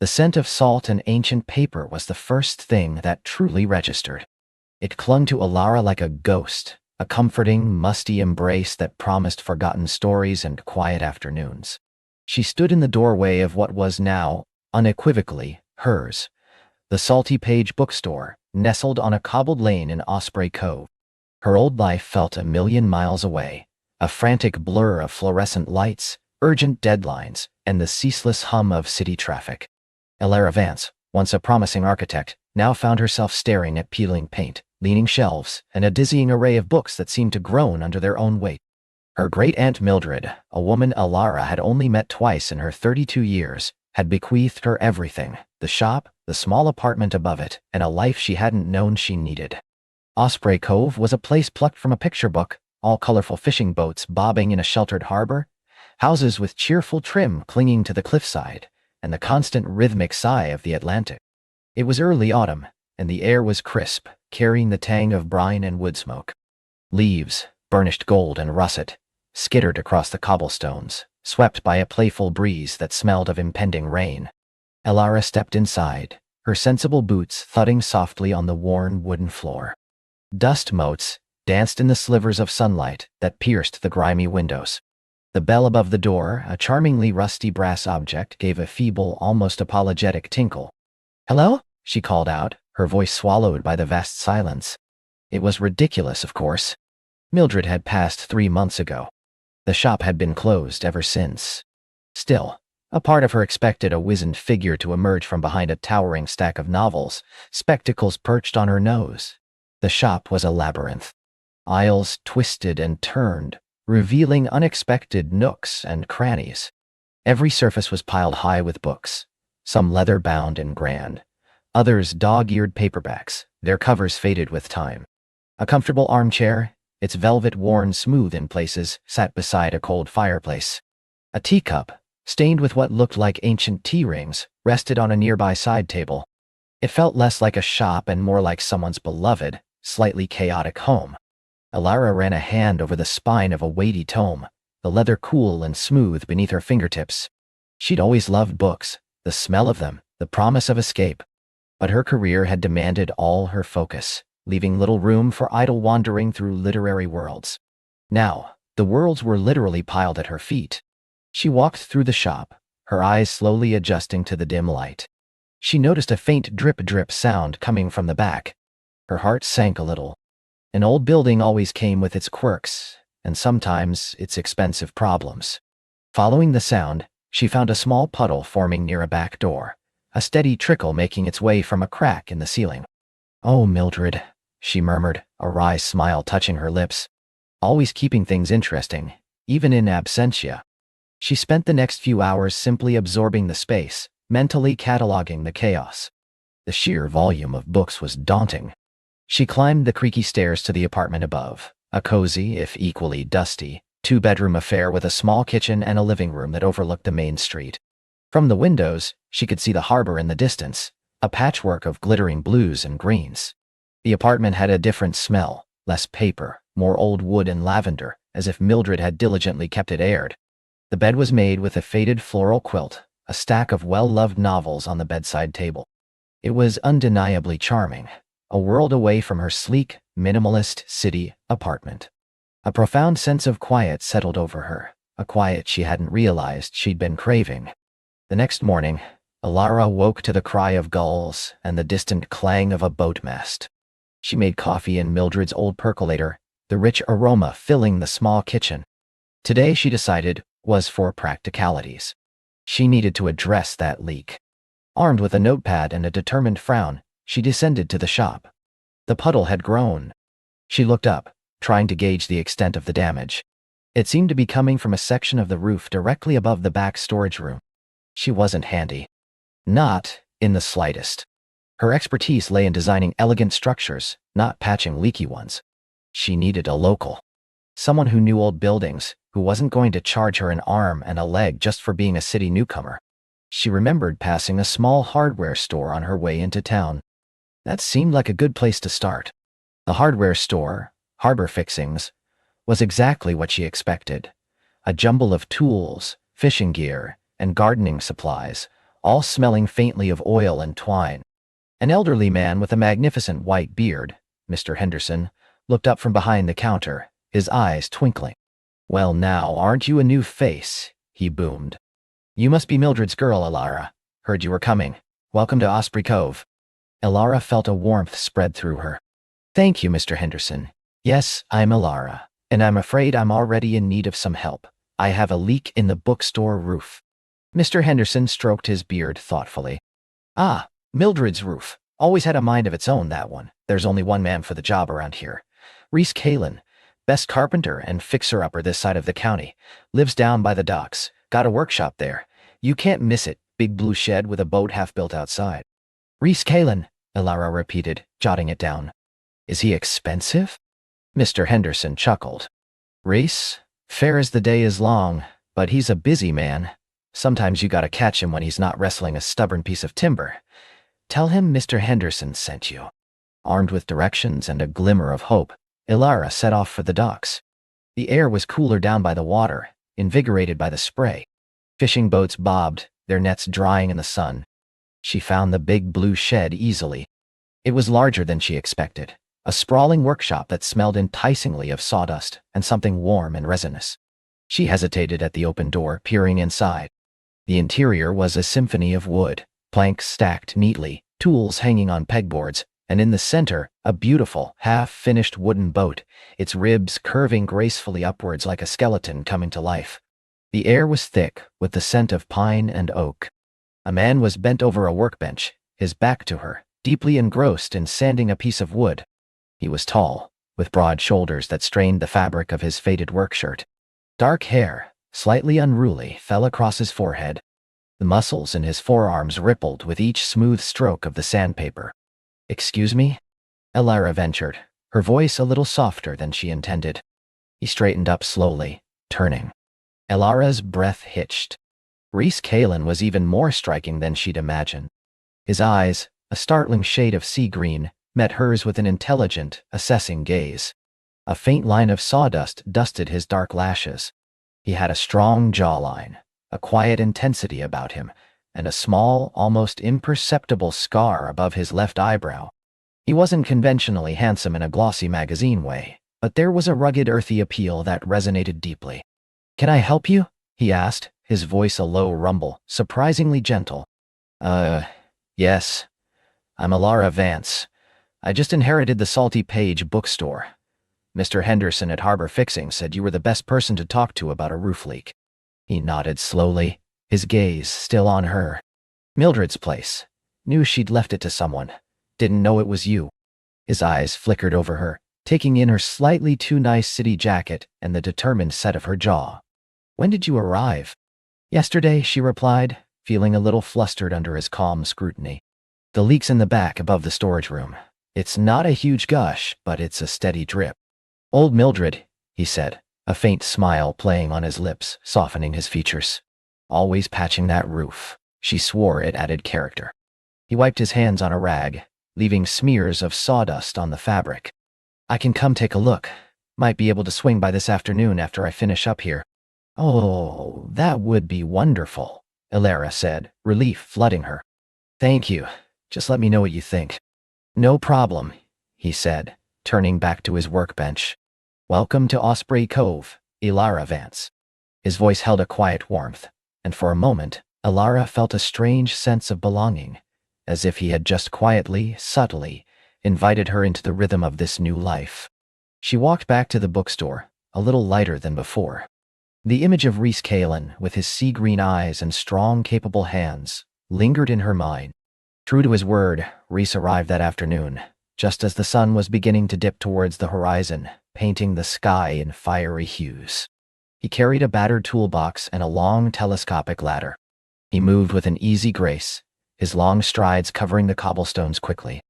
The scent of salt and ancient paper was the first thing that truly registered. It clung to Alara like a ghost, a comforting, musty embrace that promised forgotten stories and quiet afternoons. She stood in the doorway of what was now, unequivocally, hers, the Salty Page bookstore, nestled on a cobbled lane in Osprey Cove. Her old life felt a million miles away, a frantic blur of fluorescent lights, urgent deadlines, and the ceaseless hum of city traffic. Alara Vance, once a promising architect, now found herself staring at peeling paint, leaning shelves, and a dizzying array of books that seemed to groan under their own weight. Her great-aunt Mildred, a woman Alara had only met twice in her 32 years, had bequeathed her everything: the shop, the small apartment above it, and a life she hadn't known she needed. Osprey Cove was a place plucked from a picture book, all colorful fishing boats bobbing in a sheltered harbor, houses with cheerful trim clinging to the cliffside, and the constant rhythmic sigh of the Atlantic. It was early autumn, and the air was crisp, carrying the tang of brine and wood smoke. Leaves, burnished gold and russet, skittered across the cobblestones, swept by a playful breeze that smelled of impending rain. Alara stepped inside, her sensible boots thudding softly on the worn wooden floor. Dust motes danced in the slivers of sunlight that pierced the grimy windows. The bell above the door, a charmingly rusty brass object, gave a feeble, almost apologetic tinkle. "Hello?" she called out, her voice swallowed by the vast silence. It was ridiculous, of course. Mildred had passed 3 months ago. The shop had been closed ever since. Still, a part of her expected a wizened figure to emerge from behind a towering stack of novels, spectacles perched on her nose. The shop was a labyrinth. Aisles twisted and turned, revealing unexpected nooks and crannies. Every surface was piled high with books, some leather-bound and grand, others dog-eared paperbacks, their covers faded with time. A comfortable armchair, its velvet worn smooth in places, sat beside a cold fireplace. A teacup, stained with what looked like ancient tea rings, rested on a nearby side table. It felt less like a shop and more like someone's beloved, slightly chaotic home. Alara ran a hand over the spine of a weighty tome, the leather cool and smooth beneath her fingertips. She'd always loved books, the smell of them, the promise of escape. But her career had demanded all her focus, leaving little room for idle wandering through literary worlds. Now, the worlds were literally piled at her feet. She walked through the shop, her eyes slowly adjusting to the dim light. She noticed a faint drip-drip sound coming from the back. Her heart sank a little. An old building always came with its quirks, and sometimes its expensive problems. Following the sound, she found a small puddle forming near a back door, a steady trickle making its way from a crack in the ceiling. "Oh, Mildred," she murmured, a wry smile touching her lips. Always keeping things interesting, even in absentia. She spent the next few hours simply absorbing the space, mentally cataloging the chaos. The sheer volume of books was daunting. She climbed the creaky stairs to the apartment above, a cozy, if equally dusty, 2-bedroom affair with a small kitchen and a living room that overlooked the main street. From the windows, she could see the harbor in the distance, a patchwork of glittering blues and greens. The apartment had a different smell, less paper, more old wood and lavender, as if Mildred had diligently kept it aired. The bed was made with a faded floral quilt, a stack of well-loved novels on the bedside table. It was undeniably charming, a world away from her sleek, minimalist city apartment. A profound sense of quiet settled over her, a quiet she hadn't realized she'd been craving. The next morning, Alara woke to the cry of gulls and the distant clang of a boat mast. She made coffee in Mildred's old percolator, the rich aroma filling the small kitchen. Today, she decided, was for practicalities. She needed to address that leak. Armed with a notepad and a determined frown, she descended to the shop. The puddle had grown. She looked up, trying to gauge the extent of the damage. It seemed to be coming from a section of the roof directly above the back storage room. She wasn't handy. Not in the slightest. Her expertise lay in designing elegant structures, not patching leaky ones. She needed a local. Someone who knew old buildings, who wasn't going to charge her an arm and a leg just for being a city newcomer. She remembered passing a small hardware store on her way into town. That seemed like a good place to start. The hardware store, Harbor Fixings, was exactly what she expected. A jumble of tools, fishing gear, and gardening supplies, all smelling faintly of oil and twine. An elderly man with a magnificent white beard, Mr. Henderson, looked up from behind the counter, his eyes twinkling. "Well now, aren't you a new face?" he boomed. "You must be Mildred's girl, Elara. Heard you were coming. Welcome to Osprey Cove." Elara felt a warmth spread through her. "Thank you, Mr. Henderson. Yes, I'm Elara, and I'm afraid I'm already in need of some help. I have a leak in the bookstore roof." Mr. Henderson stroked his beard thoughtfully. "Ah, Mildred's roof. Always had a mind of its own, that one. There's only one man for the job around here. Reese Kalin, best carpenter and fixer-upper this side of the county. Lives down by the docks. Got a workshop there. You can't miss it. Big blue shed with a boat half built outside." "Reese Kalin," Elara repeated, jotting it down. "Is he expensive?" Mr. Henderson chuckled. "Reese? Fair as the day is long, but he's a busy man. Sometimes you gotta catch him when he's not wrestling a stubborn piece of timber. Tell him Mr. Henderson sent you." Armed with directions and a glimmer of hope, Elara set off for the docks. The air was cooler down by the water, invigorated by the spray. Fishing boats bobbed, their nets drying in the sun. She found the big blue shed easily. It was larger than she expected, a sprawling workshop that smelled enticingly of sawdust and something warm and resinous. She hesitated at the open door, peering inside. The interior was a symphony of wood, planks stacked neatly, tools hanging on pegboards, and in the center, a beautiful, half-finished wooden boat, its ribs curving gracefully upwards like a skeleton coming to life. The air was thick, with the scent of pine and oak. A man was bent over a workbench, his back to her, deeply engrossed in sanding a piece of wood. He was tall, with broad shoulders that strained the fabric of his faded workshirt. Dark hair, slightly unruly, fell across his forehead. The muscles in his forearms rippled with each smooth stroke of the sandpaper. "Excuse me?" Elara ventured, her voice a little softer than she intended. He straightened up slowly, turning. Elara's breath hitched. Reese Kalin was even more striking than she'd imagined. His eyes, a startling shade of sea green, met hers with an intelligent, assessing gaze. A faint line of sawdust dusted his dark lashes. He had a strong jawline, a quiet intensity about him, and a small, almost imperceptible scar above his left eyebrow. He wasn't conventionally handsome in a glossy magazine way, but there was a rugged, earthy appeal that resonated deeply. "Can I help you?" he asked, his voice a low rumble, surprisingly gentle. Yes. I'm Elara Vance. I just inherited the Salty Page bookstore. Mr. Henderson at Harbor Fixing said you were the best person to talk to about a roof leak." He nodded slowly, his gaze still on her. "Mildred's place. Knew she'd left it to someone. Didn't know it was you." His eyes flickered over her, taking in her slightly too nice city jacket and the determined set of her jaw. "When did you arrive?" "Yesterday," she replied, feeling a little flustered under his calm scrutiny. "The leak's in the back above the storage room. It's not a huge gush, but it's a steady drip." "Old Mildred," he said, a faint smile playing on his lips, softening his features. "Always patching that roof." She swore it added character. He wiped his hands on a rag, leaving smears of sawdust on the fabric. "I can come take a look. Might be able to swing by this afternoon after I finish up here." "Oh, that would be wonderful," Elara said, relief flooding her. "Thank you. Just let me know what you think." "No problem," he said, turning back to his workbench. "Welcome to Osprey Cove, Elara Vance." His voice held a quiet warmth, and for a moment, Elara felt a strange sense of belonging, as if he had just quietly, subtly, invited her into the rhythm of this new life. She walked back to the bookstore, a little lighter than before. The image of Reese Kalin, with his sea-green eyes and strong, capable hands, lingered in her mind. True to his word, Reese arrived that afternoon, just as the sun was beginning to dip towards the horizon, painting the sky in fiery hues. He carried a battered toolbox and a long telescopic ladder. He moved with an easy grace, his long strides covering the cobblestones quickly.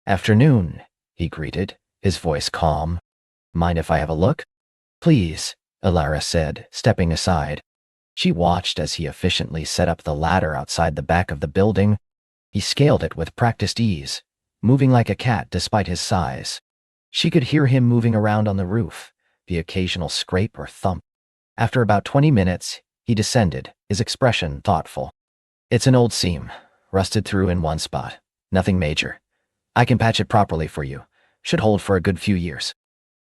"Afternoon," he greeted, his voice calm. "Mind if I have a look?" "Please," Elara said, stepping aside. She watched as he efficiently set up the ladder outside the back of the building. He scaled it with practiced ease, moving like a cat despite his size. She could hear him moving around on the roof, the occasional scrape or thump. After about 20 minutes, he descended, his expression thoughtful. It's an old seam, rusted through in one spot. Nothing major. I can patch it properly for you. Should hold for a good few years.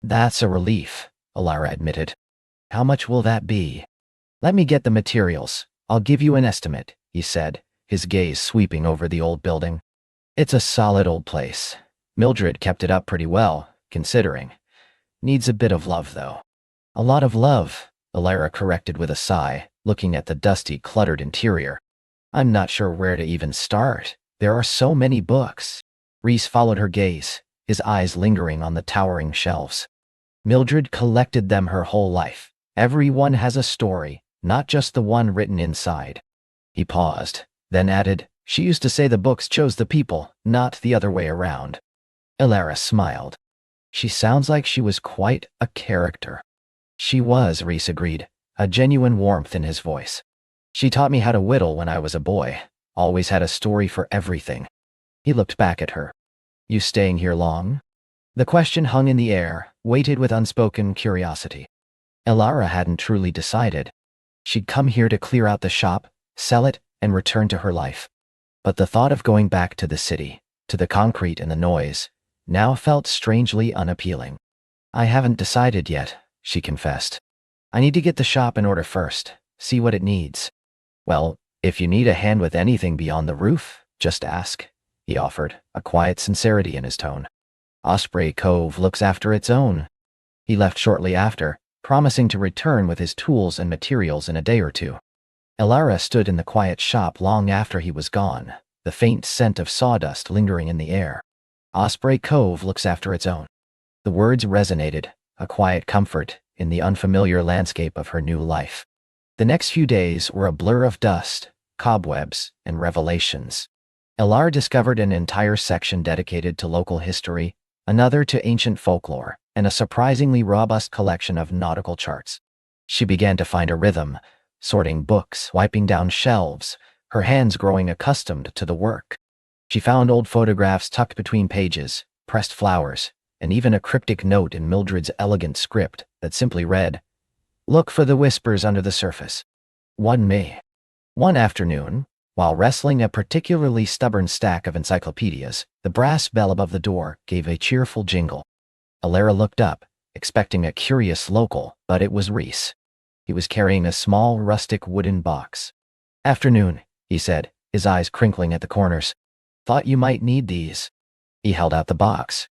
That's a relief, Alara admitted. How much will that be? Let me get the materials. I'll give you an estimate, he said, his gaze sweeping over the old building. It's a solid old place. Mildred kept it up pretty well, considering. Needs a bit of love, though. A lot of love, Alara corrected with a sigh, looking at the dusty, cluttered interior. I'm not sure where to even start. There are so many books. Reese followed her gaze, his eyes lingering on the towering shelves. Mildred collected them her whole life. Every one has a story, not just the one written inside. He paused, then added, she used to say the books chose the people, not the other way around. Alara smiled. She sounds like she was quite a character. She was, Reese agreed, a genuine warmth in his voice. She taught me how to whittle when I was a boy, always had a story for everything. He looked back at her. You staying here long? The question hung in the air, weighted with unspoken curiosity. Alara hadn't truly decided. She'd come here to clear out the shop, sell it, and return to her life. But the thought of going back to the city, to the concrete and the noise, now felt strangely unappealing. I haven't decided yet, she confessed. I need to get the shop in order first, see what it needs. Well, if you need a hand with anything beyond the roof, just ask, he offered, a quiet sincerity in his tone. Osprey Cove looks after its own. He left shortly after, promising to return with his tools and materials in a day or two. Alara stood in the quiet shop long after he was gone, the faint scent of sawdust lingering in the air. Osprey Cove looks after its own. The words resonated, a quiet comfort in the unfamiliar landscape of her new life. The next few days were a blur of dust, cobwebs, and revelations. Alara discovered an entire section dedicated to local history, another to ancient folklore, and a surprisingly robust collection of nautical charts. She began to find a rhythm, sorting books, wiping down shelves, her hands growing accustomed to the work. She found old photographs tucked between pages, pressed flowers, and even a cryptic note in Mildred's elegant script that simply read, "Look for the whispers under the surface." 1 May. One afternoon, while wrestling a particularly stubborn stack of encyclopedias, the brass bell above the door gave a cheerful jingle. Alara looked up, expecting a curious local, but it was Reese. He was carrying a small, rustic wooden box. "Afternoon," he said, his eyes crinkling at the corners. "Thought you might need these." He held out the box.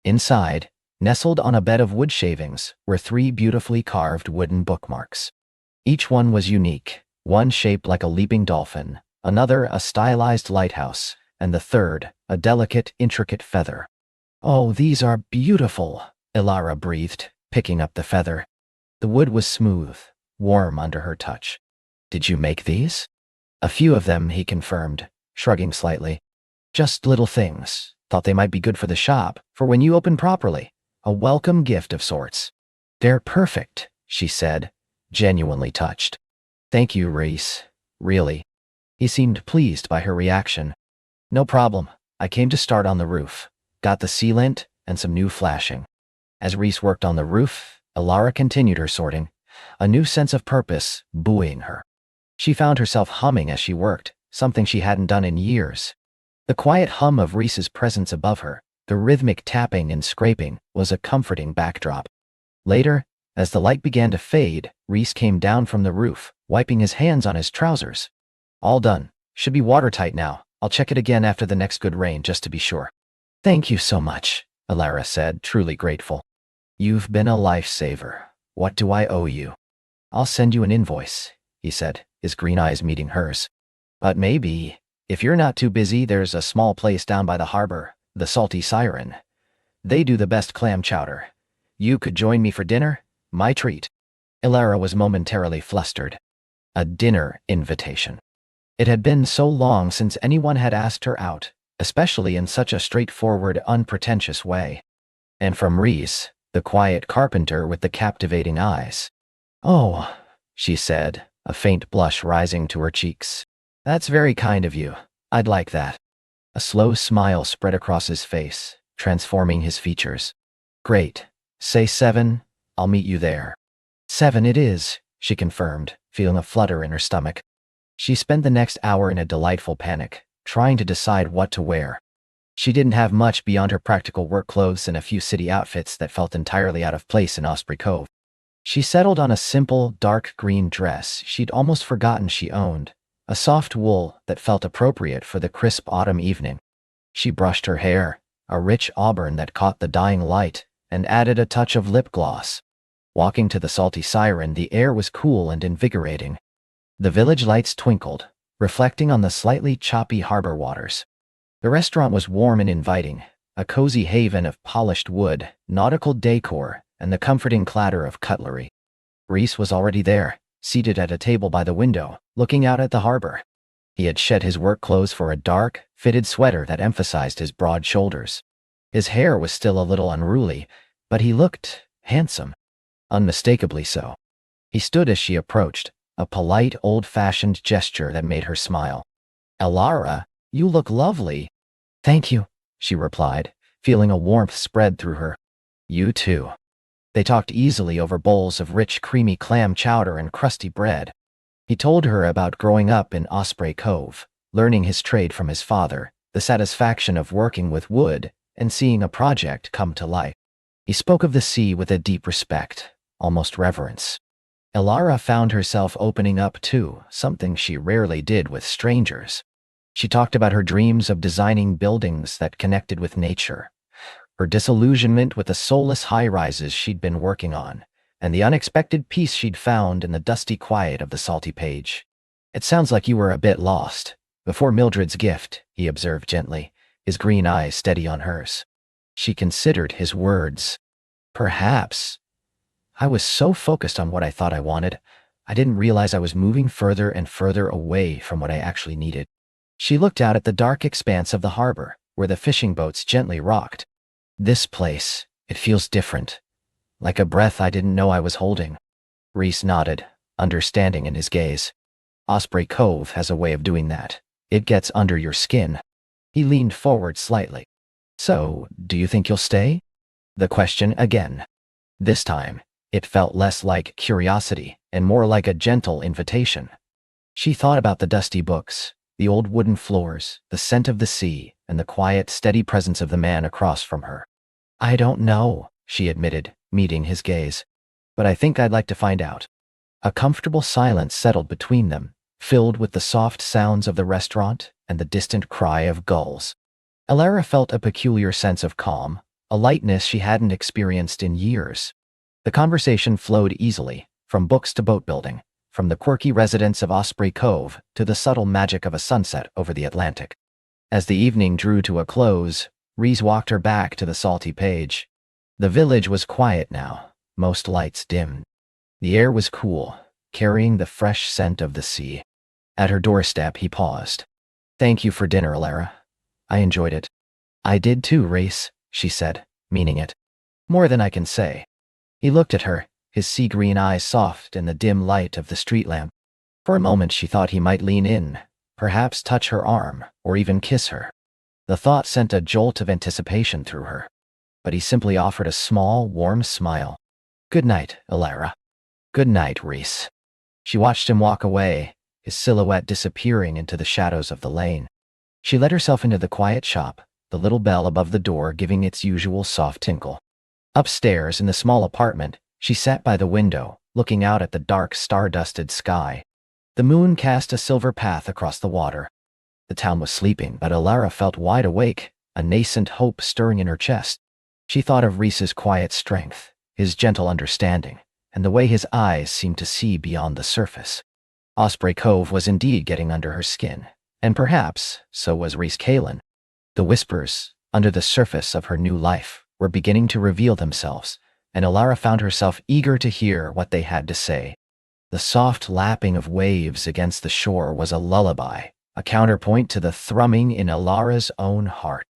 Inside, nestled on a bed of wood shavings, were 3 beautifully carved wooden bookmarks. Each one was unique, one shaped like a leaping dolphin, another a stylized lighthouse, and the third a delicate, intricate feather. "Oh, these are beautiful," Alara breathed, picking up the feather. The wood was smooth, warm under her touch. "Did you make these?" "A few of them," he confirmed, shrugging slightly. "Just little things. Thought they might be good for the shop, for when you open properly. A welcome gift of sorts." "They're perfect," she said, genuinely touched. "Thank you, Reese. Really." He seemed pleased by her reaction. "No problem. I came to start on the roof. Got the sealant and some new flashing." As Reese worked on the roof, Alara continued her sorting, a new sense of purpose buoying her. She found herself humming as she worked, something she hadn't done in years. The quiet hum of Reese's presence above her, the rhythmic tapping and scraping, was a comforting backdrop. Later, as the light began to fade, Reese came down from the roof, wiping his hands on his trousers. "All done. Should be watertight now. I'll check it again after the next good rain just to be sure." "Thank you so much," Alara said, truly grateful. "You've been a lifesaver. What do I owe you?" "I'll send you an invoice," he said, his green eyes meeting hers. "But maybe, if you're not too busy, there's a small place down by the harbor, the Salty Siren. They do the best clam chowder. You could join me for dinner? My treat." Alara was momentarily flustered. A dinner invitation. It had been so long since anyone had asked her out, especially in such a straightforward, unpretentious way. And from Reese, the quiet carpenter with the captivating eyes. "Oh," she said, a faint blush rising to her cheeks. "That's very kind of you. I'd like that." A slow smile spread across his face, transforming his features. "Great. Say 7, I'll meet you there." 7 it is, she confirmed, feeling a flutter in her stomach. She spent the next hour in a delightful panic, trying to decide what to wear. She didn't have much beyond her practical work clothes and a few city outfits that felt entirely out of place in Osprey Cove. She settled on a simple, dark green dress she'd almost forgotten she owned, a soft wool that felt appropriate for the crisp autumn evening. She brushed her hair, a rich auburn that caught the dying light, and added a touch of lip gloss. Walking to the Salty Siren, the air was cool and invigorating. The village lights twinkled, reflecting on the slightly choppy harbor waters. The restaurant was warm and inviting, a cozy haven of polished wood, nautical decor, and the comforting clatter of cutlery. Rhys was already there, seated at a table by the window, looking out at the harbor. He had shed his work clothes for a dark, fitted sweater that emphasized his broad shoulders. His hair was still a little unruly, but he looked handsome. Unmistakably so. He stood as she approached, a polite, old-fashioned gesture that made her smile. "Elara, you look lovely." "Thank you," she replied, feeling a warmth spread through her. "You too." They talked easily over bowls of rich, creamy clam chowder and crusty bread. He told her about growing up in Osprey Cove, learning his trade from his father, the satisfaction of working with wood, and seeing a project come to life. He spoke of the sea with a deep respect, almost reverence. Elara found herself opening up too, something she rarely did with strangers. She talked about her dreams of designing buildings that connected with nature, her disillusionment with the soulless high-rises she'd been working on, and the unexpected peace she'd found in the dusty quiet of the Salty Page. "It sounds like you were a bit lost before Mildred's gift," he observed gently, his green eyes steady on hers. She considered his words. "Perhaps. I was so focused on what I thought I wanted, I didn't realize I was moving further and further away from what I actually needed." She looked out at the dark expanse of the harbor, where the fishing boats gently rocked. "This place, it feels different. Like a breath I didn't know I was holding." Rhys nodded, understanding in his gaze. "Osprey Cove has a way of doing that. It gets under your skin." He leaned forward slightly. "So, do you think you'll stay?" The question again. This time, it felt less like curiosity and more like a gentle invitation. She thought about the dusty books, the old wooden floors, the scent of the sea, and the quiet, steady presence of the man across from her. "I don't know," she admitted, meeting his gaze. "But I think I'd like to find out." A comfortable silence settled between them, filled with the soft sounds of the restaurant and the distant cry of gulls. Elara felt a peculiar sense of calm, a lightness she hadn't experienced in years. The conversation flowed easily, from books to boat building, from the quirky residents of Osprey Cove to the subtle magic of a sunset over the Atlantic. As the evening drew to a close, Rhys walked her back to the Salty Page. The village was quiet now, most lights dimmed. The air was cool, carrying the fresh scent of the sea. At her doorstep, he paused. "Thank you for dinner, Elara. I enjoyed it." "I did too, Rhys," she said, meaning it. "More than I can say." He looked at her, his sea-green eyes soft in the dim light of the street lamp. For a moment she thought he might lean in, perhaps touch her arm, or even kiss her. The thought sent a jolt of anticipation through her. But he simply offered a small, warm smile. "Good night, Elara." "Good night, Rhys." She watched him walk away, his silhouette disappearing into the shadows of the lane. She let herself into the quiet shop, the little bell above the door giving its usual soft tinkle. Upstairs in the small apartment, she sat by the window, looking out at the dark, star-dusted sky. The moon cast a silver path across the water. The town was sleeping, but Elara felt wide awake, a nascent hope stirring in her chest. She thought of Rhys's quiet strength, his gentle understanding, and the way his eyes seemed to see beyond the surface. Osprey Cove was indeed getting under her skin, and perhaps so was Rhys Calen. The whispers, under the surface of her new life, were beginning to reveal themselves, and Elara found herself eager to hear what they had to say. The soft lapping of waves against the shore was a lullaby, a counterpoint to the thrumming in Elara's own heart.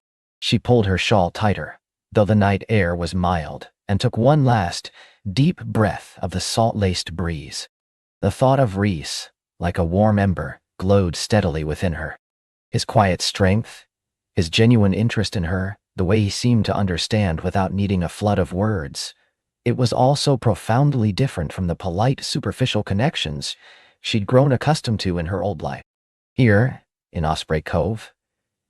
She pulled her shawl tighter, though the night air was mild, and took one last, deep breath of the salt-laced breeze. The thought of Rhys, like a warm ember, glowed steadily within her. His quiet strength, his genuine interest in her, the way he seemed to understand without needing a flood of words. It was all so profoundly different from the polite, superficial connections she'd grown accustomed to in her old life. Here, in Osprey Cove,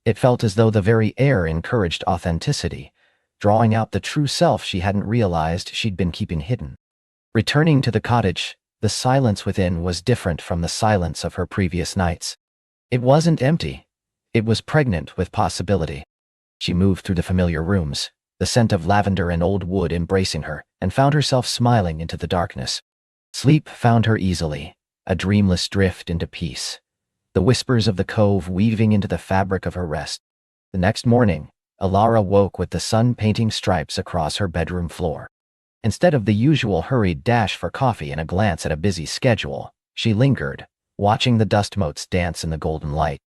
it felt as though the very air encouraged authenticity, drawing out the true self she hadn't realized she'd been keeping hidden. Returning to the cottage, the silence within was different from the silence of her previous nights. It wasn't empty. It was pregnant with possibility. She moved through the familiar rooms, the scent of lavender and old wood embracing her, and found herself smiling into the darkness. Sleep found her easily, a dreamless drift into peace, the whispers of the cove weaving into the fabric of her rest. The next morning, Alara woke with the sun painting stripes across her bedroom floor. Instead of the usual hurried dash for coffee and a glance at a busy schedule, she lingered, watching the dust motes dance in the golden light.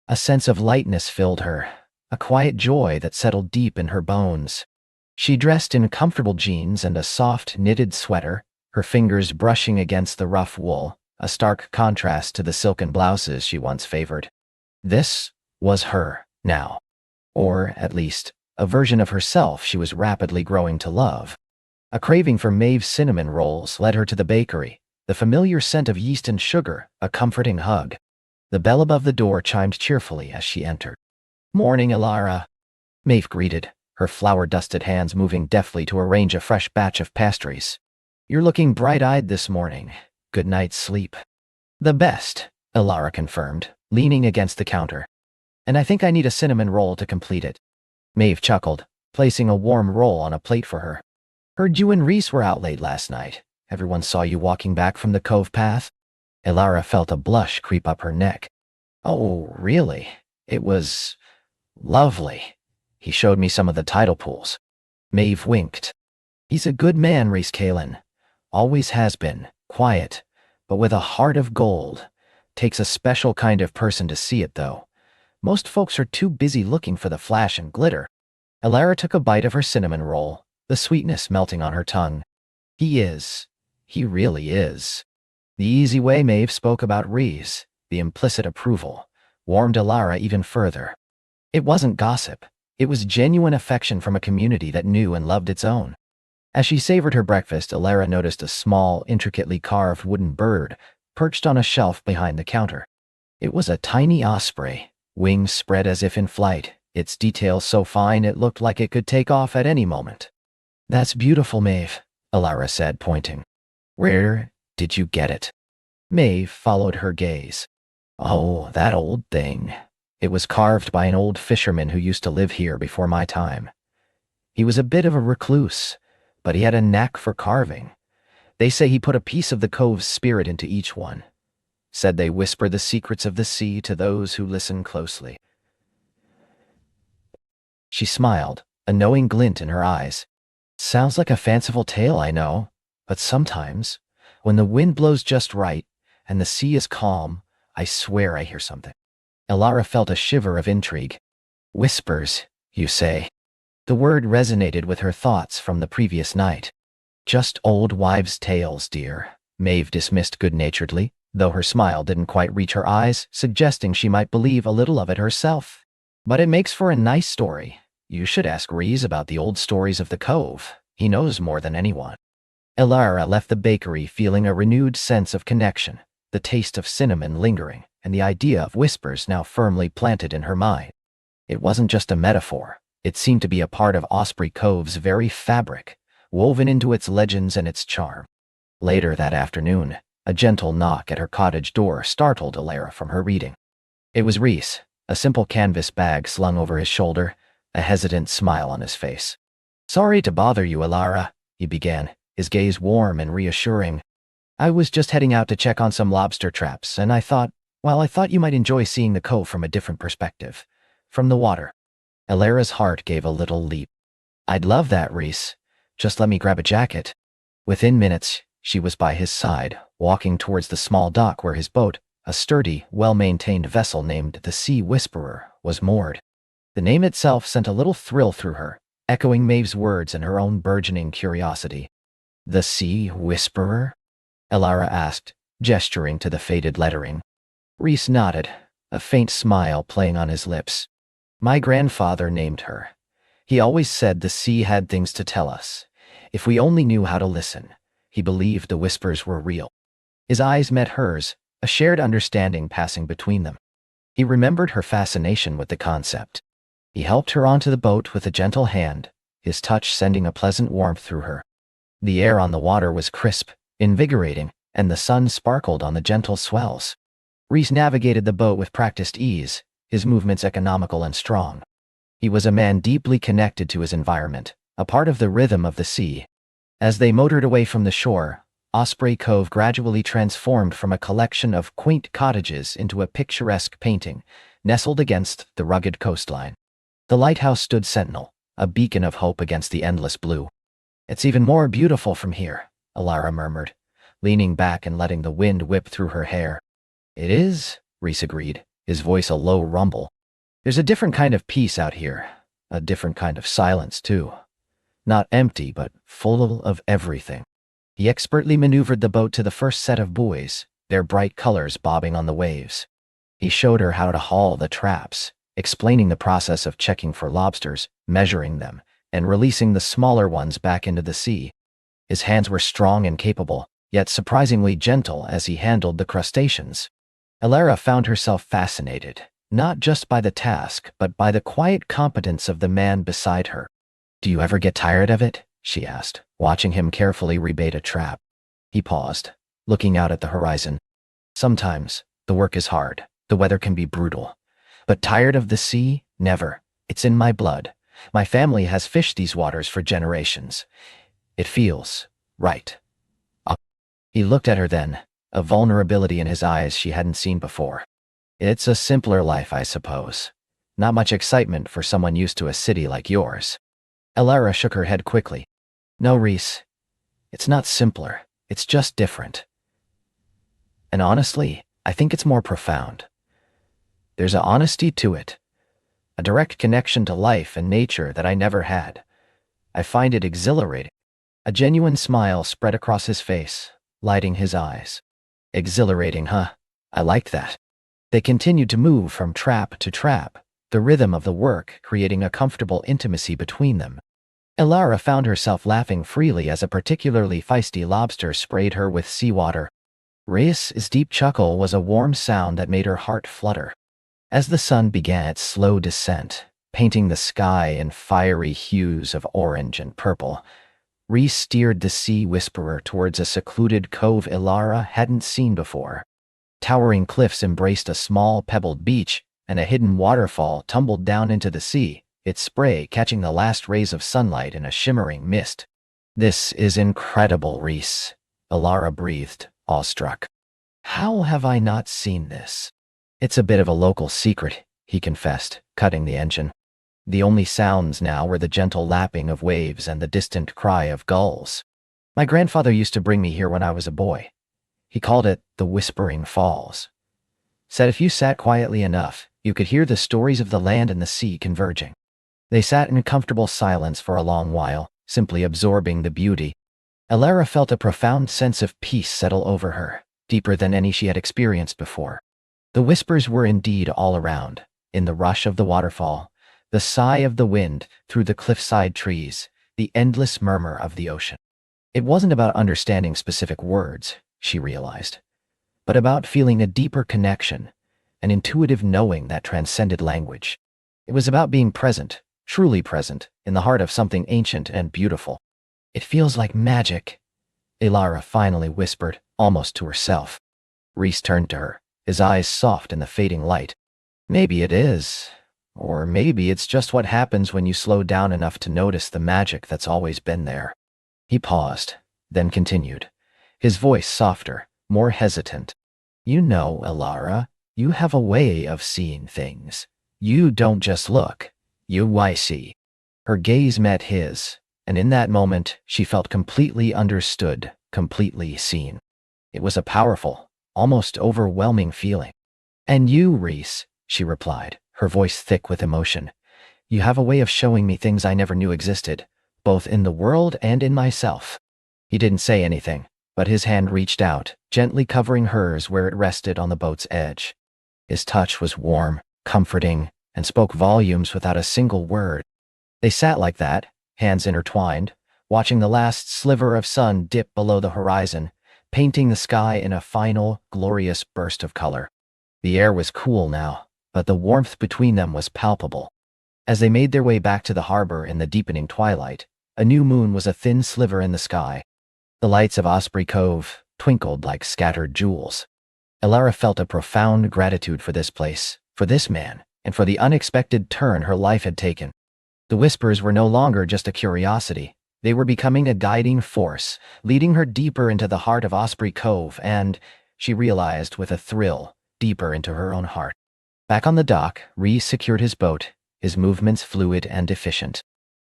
A sense of lightness filled her, a quiet joy that settled deep in her bones. She dressed in comfortable jeans and a soft, knitted sweater, her fingers brushing against the rough wool, a stark contrast to the silken blouses she once favored. This was her, now. Or, at least, a version of herself she was rapidly growing to love. A craving for Maeve's cinnamon rolls led her to the bakery, the familiar scent of yeast and sugar, a comforting hug. The bell above the door chimed cheerfully as she entered. "Morning, Alara," Maeve greeted, her flour-dusted hands moving deftly to arrange a fresh batch of pastries. "You're looking bright-eyed this morning. Good night's sleep." "The best," Alara confirmed, leaning against the counter. "And I think I need a cinnamon roll to complete it." Maeve chuckled, placing a warm roll on a plate for her. "Heard you and Reese were out late last night. Everyone saw you walking back from the cove path?" Alara felt a blush creep up her neck. "Oh, really? It was lovely. He showed me some of the tidal pools." Maeve winked. "He's a good man, Reese Kalen. Always has been, quiet, but with a heart of gold. Takes a special kind of person to see it, though. Most folks are too busy looking for the flash and glitter." Alara took a bite of her cinnamon roll, the sweetness melting on her tongue. "He is. He really is." The easy way Maeve spoke about Reese, the implicit approval, warmed Alara even further. It wasn't gossip. It was genuine affection from a community that knew and loved its own. As she savored her breakfast, Alara noticed a small, intricately carved wooden bird perched on a shelf behind the counter. It was a tiny osprey, wings spread as if in flight, its details so fine it looked like it could take off at any moment. "That's beautiful, Maeve," Alara said, pointing. "Where did you get it?" Maeve followed her gaze. "Oh, that old thing. It was carved by an old fisherman who used to live here before my time. He was a bit of a recluse, but he had a knack for carving. They say he put a piece of the cove's spirit into each one. Said they whisper the secrets of the sea to those who listen closely." She smiled, a knowing glint in her eyes. "Sounds like a fanciful tale, I know, but sometimes, when the wind blows just right and the sea is calm, I swear I hear something." Alara felt a shiver of intrigue. "Whispers, you say?" The word resonated with her thoughts from the previous night. "Just old wives' tales, dear," Maeve dismissed good-naturedly, though her smile didn't quite reach her eyes, suggesting she might believe a little of it herself. "But it makes for a nice story. You should ask Reese about the old stories of the cove. He knows more than anyone." Alara left the bakery feeling a renewed sense of connection, the taste of cinnamon lingering, and the idea of whispers now firmly planted in her mind. It wasn't just a metaphor. It seemed to be a part of Osprey Cove's very fabric, woven into its legends and its charm. Later that afternoon, a gentle knock at her cottage door startled Alara from her reading. It was Reese, a simple canvas bag slung over his shoulder, a hesitant smile on his face. "Sorry to bother you, Alara," he began, his gaze warm and reassuring. "I was just heading out to check on some lobster traps, and I thought you might enjoy seeing the cove from a different perspective. From the water." Alara's heart gave a little leap. "I'd love that, Reese. Just let me grab a jacket." Within minutes, she was by his side, walking towards the small dock where his boat, a sturdy, well-maintained vessel named the Sea Whisperer, was moored. The name itself sent a little thrill through her, echoing Maeve's words and her own burgeoning curiosity. "The Sea Whisperer?" Alara asked, gesturing to the faded lettering. Reese nodded, a faint smile playing on his lips. "My grandfather named her. He always said the sea had things to tell us. If we only knew how to listen. He believed the whispers were real." His eyes met hers, a shared understanding passing between them. He remembered her fascination with the concept. He helped her onto the boat with a gentle hand, his touch sending a pleasant warmth through her. The air on the water was crisp, invigorating, and the sun sparkled on the gentle swells. Rhys navigated the boat with practiced ease, his movements economical and strong. He was a man deeply connected to his environment, a part of the rhythm of the sea. As they motored away from the shore, Osprey Cove gradually transformed from a collection of quaint cottages into a picturesque painting, nestled against the rugged coastline. The lighthouse stood sentinel, a beacon of hope against the endless blue. "It's even more beautiful from here," Alara murmured, leaning back and letting the wind whip through her hair. "It is," Rhys agreed, his voice a low rumble. "There's a different kind of peace out here, a different kind of silence, too. Not empty, but full of everything." He expertly maneuvered the boat to the first set of buoys, their bright colors bobbing on the waves. He showed her how to haul the traps, explaining the process of checking for lobsters, measuring them, and releasing the smaller ones back into the sea. His hands were strong and capable, yet surprisingly gentle as he handled the crustaceans. Alara found herself fascinated, not just by the task, but by the quiet competence of the man beside her. "Do you ever get tired of it?" she asked, watching him carefully rebait a trap. He paused, looking out at the horizon. "Sometimes, the work is hard, the weather can be brutal. But tired of the sea? Never. It's in my blood. My family has fished these waters for generations. It feels right." He looked at her then, a vulnerability in his eyes she hadn't seen before. "It's a simpler life, I suppose. Not much excitement for someone used to a city like yours." Alara shook her head quickly. "No, Rhys. It's not simpler. It's just different. And honestly, I think it's more profound. There's an honesty to it, a direct connection to life and nature that I never had. I find it exhilarating." A genuine smile spread across his face, lighting his eyes. "Exhilarating, huh? I liked that." They continued to move from trap to trap, the rhythm of the work creating a comfortable intimacy between them. Alara found herself laughing freely as a particularly feisty lobster sprayed her with seawater. Rhys's deep chuckle was a warm sound that made her heart flutter. As the sun began its slow descent, painting the sky in fiery hues of orange and purple, Rhys steered the sea whisperer towards a secluded cove Alara hadn't seen before. Towering cliffs embraced a small pebbled beach, and a hidden waterfall tumbled down into the sea, its spray catching the last rays of sunlight in a shimmering mist. "This is incredible, Rhys," Alara breathed, awestruck. "How have I not seen this?" "It's a bit of a local secret," he confessed, cutting the engine. The only sounds now were the gentle lapping of waves and the distant cry of gulls. "My grandfather used to bring me here when I was a boy. He called it the Whispering Falls. Said if you sat quietly enough, you could hear the stories of the land and the sea converging." They sat in comfortable silence for a long while, simply absorbing the beauty. Alara felt a profound sense of peace settle over her, deeper than any she had experienced before. The whispers were indeed all around, in the rush of the waterfall, the sigh of the wind through the cliffside trees, the endless murmur of the ocean. It wasn't about understanding specific words, she realized, but about feeling a deeper connection, an intuitive knowing that transcended language. It was about being present, truly present, in the heart of something ancient and beautiful. "It feels like magic," Alara finally whispered, almost to herself. Rhys turned to her, his eyes soft in the fading light. "Maybe it is. Or maybe it's just what happens when you slow down enough to notice the magic that's always been there." He paused, then continued, his voice softer, more hesitant. "You know, Alara, you have a way of seeing things. You don't just look. I see." Her gaze met his, and in that moment, she felt completely understood, completely seen. It was a powerful, almost overwhelming feeling. "And you, Rhys," she replied, her voice thick with emotion. "You have a way of showing me things I never knew existed, both in the world and in myself." He didn't say anything, but his hand reached out, gently covering hers where it rested on the boat's edge. His touch was warm, comforting, and spoke volumes without a single word. They sat like that, hands intertwined, watching the last sliver of sun dip below the horizon, painting the sky in a final, glorious burst of color. The air was cool now, but the warmth between them was palpable. As they made their way back to the harbor in the deepening twilight, a new moon was a thin sliver in the sky. The lights of Osprey Cove twinkled like scattered jewels. Elara felt a profound gratitude for this place, for this man, and for the unexpected turn her life had taken. The whispers were no longer just a curiosity. They were becoming a guiding force, leading her deeper into the heart of Osprey Cove and, she realized with a thrill, deeper into her own heart. Back on the dock, Rhys secured his boat, his movements fluid and efficient.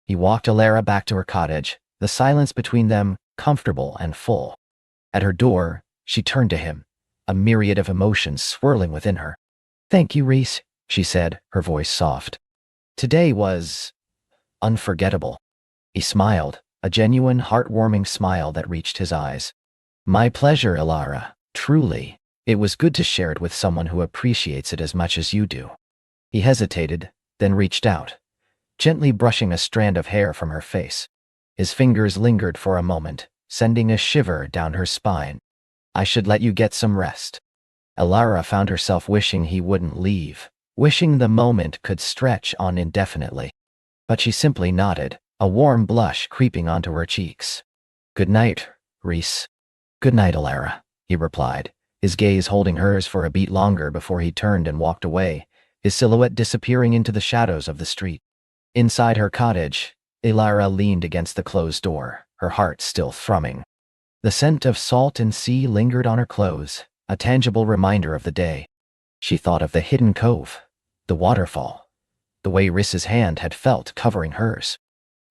He walked Elara back to her cottage, the silence between them comfortable and full. At her door, she turned to him, a myriad of emotions swirling within her. "Thank you, Rhys," she said, her voice soft. "Today was unforgettable." He smiled, a genuine, heartwarming smile that reached his eyes. "My pleasure, Elara, truly. It was good to share it with someone who appreciates it as much as you do." He hesitated, then reached out, gently brushing a strand of hair from her face. His fingers lingered for a moment, sending a shiver down her spine. "I should let you get some rest." Elara found herself wishing he wouldn't leave, wishing the moment could stretch on indefinitely. But she simply nodded, a warm blush creeping onto her cheeks. "Good night, Rhys." "Good night, Elara," he replied, his gaze holding hers for a beat longer before he turned and walked away, his silhouette disappearing into the shadows of the street. Inside her cottage, Elara leaned against the closed door, her heart still thrumming. The scent of salt and sea lingered on her clothes, a tangible reminder of the day. She thought of the hidden cove, the waterfall, the way Rhys's hand had felt covering hers.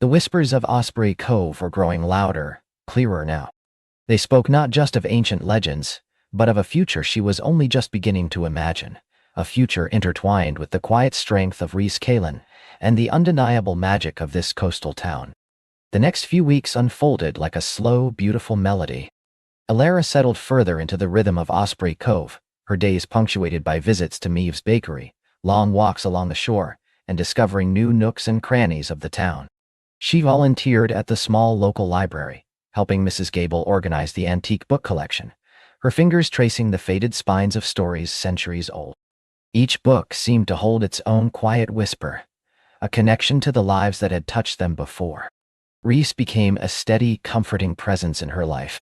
The whispers of Osprey Cove were growing louder, clearer now. They spoke not just of ancient legends, but of a future she was only just beginning to imagine, a future intertwined with the quiet strength of Rhys Calen and the undeniable magic of this coastal town. The next few weeks unfolded like a slow, beautiful melody. Elara settled further into the rhythm of Osprey Cove, her days punctuated by visits to Maeve's bakery, long walks along the shore, and discovering new nooks and crannies of the town. She volunteered at the small local library, helping Mrs. Gable organize the antique book collection, her fingers tracing the faded spines of stories centuries old. Each book seemed to hold its own quiet whisper, a connection to the lives that had touched them before. Rhys became a steady, comforting presence in her life.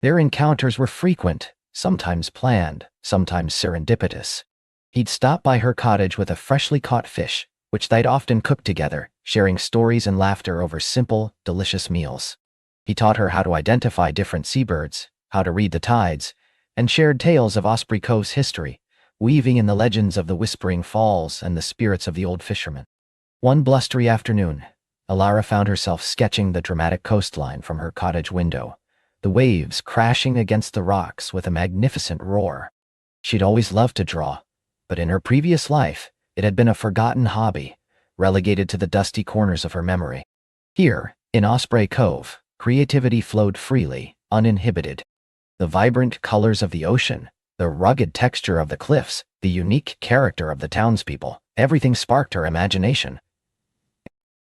Their encounters were frequent, sometimes planned, sometimes serendipitous. He'd stop by her cottage with a freshly caught fish, which they'd often cooked together, sharing stories and laughter over simple, delicious meals. He taught her how to identify different seabirds, how to read the tides, and shared tales of Osprey Cove's history, weaving in the legends of the Whispering Falls and the spirits of the old fishermen. One blustery afternoon, Elara found herself sketching the dramatic coastline from her cottage window, the waves crashing against the rocks with a magnificent roar. She'd always loved to draw, but in her previous life, it had been a forgotten hobby, relegated to the dusty corners of her memory. Here, in Osprey Cove, creativity flowed freely, uninhibited. The vibrant colors of the ocean, the rugged texture of the cliffs, the unique character of the townspeople, everything sparked her imagination.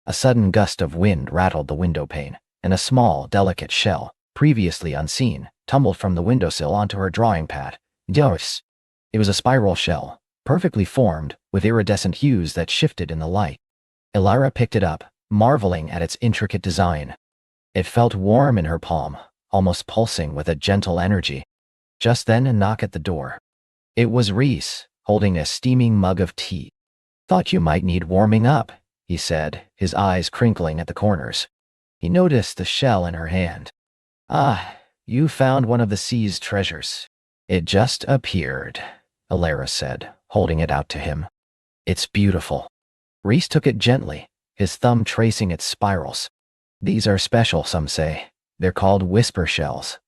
A sudden gust of wind rattled the window pane, and a small, delicate shell, previously unseen, tumbled from the windowsill onto her drawing pad. Yes. It was a spiral shell, perfectly formed, with iridescent hues that shifted in the light. Elara picked it up, marveling at its intricate design. It felt warm in her palm, almost pulsing with a gentle energy. Just then a knock at the door. It was Rhys, holding a steaming mug of tea. "Thought you might need warming up," he said, his eyes crinkling at the corners. He noticed the shell in her hand. "Ah, you found one of the sea's treasures." "It just appeared," Elara said, holding it out to him. "It's beautiful." Rhys took it gently, his thumb tracing its spirals. "These are special, some say. They're called whisper shells.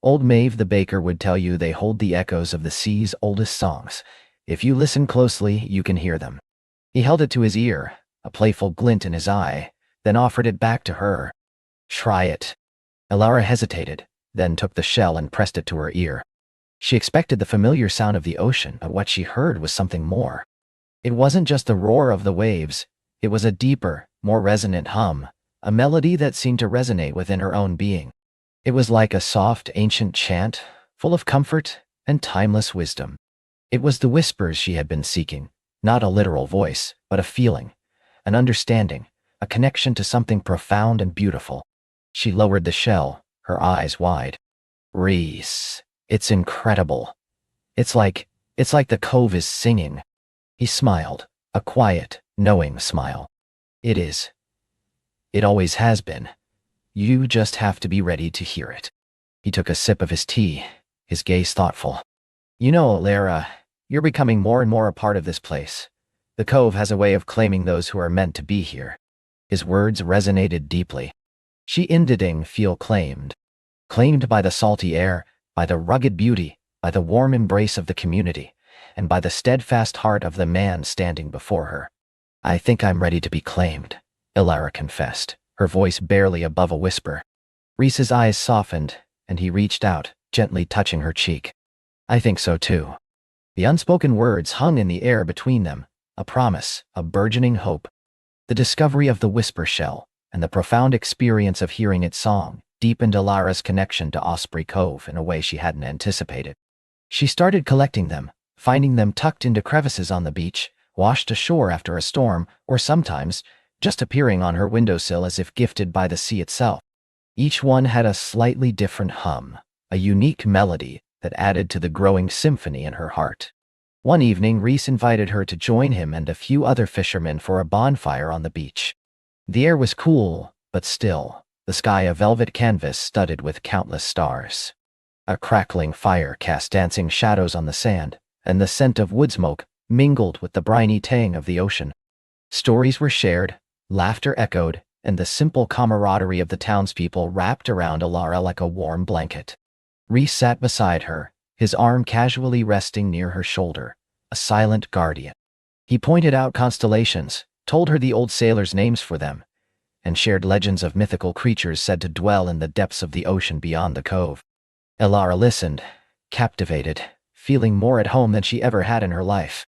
Old Maeve the baker would tell you they hold the echoes of the sea's oldest songs. If you listen closely, you can hear them." He held it to his ear, a playful glint in his eye, then offered it back to her. "Try it." Elara hesitated, then took the shell and pressed it to her ear. She expected the familiar sound of the ocean, but what she heard was something more. It wasn't just the roar of the waves, it was a deeper, more resonant hum, a melody that seemed to resonate within her own being. It was like a soft, ancient chant, full of comfort and timeless wisdom. It was the whispers she had been seeking, not a literal voice, but a feeling, an understanding, a connection to something profound and beautiful. She lowered the shell, her eyes wide. Reese, it's incredible. It's like the cove is singing. He smiled, a quiet, knowing smile. It is. It always has been. You just have to be ready to hear it. He took a sip of his tea, his gaze thoughtful. You know, Lara, you're becoming more and more a part of this place. The cove has a way of claiming those who are meant to be here. His words resonated deeply. She didn't feel claimed. Claimed by the salty air, by the rugged beauty, by the warm embrace of the community, and by the steadfast heart of the man standing before her. I think I'm ready to be claimed, Ilara confessed, her voice barely above a whisper. Reese's eyes softened, and he reached out, gently touching her cheek. I think so too. The unspoken words hung in the air between them, a promise, a burgeoning hope. The discovery of the whisper shell, and the profound experience of hearing its song, deepened Ilara's connection to Osprey Cove in a way she hadn't anticipated. She started collecting them, finding them tucked into crevices on the beach, washed ashore after a storm, or sometimes just appearing on her windowsill as if gifted by the sea itself. Each one had a slightly different hum, a unique melody that added to the growing symphony in her heart. One evening, Reese invited her to join him and a few other fishermen for a bonfire on the beach. The air was cool, but still, the sky a velvet canvas studded with countless stars. A crackling fire cast dancing shadows on the sand, and the scent of wood smoke mingled with the briny tang of the ocean. Stories were shared, laughter echoed, and the simple camaraderie of the townspeople wrapped around Ilara like a warm blanket. Reese sat beside her, his arm casually resting near her shoulder, a silent guardian. He pointed out constellations, told her the old sailors' names for them, and shared legends of mythical creatures said to dwell in the depths of the ocean beyond the cove. Ilara listened, captivated, feeling more at home than she ever had in her life.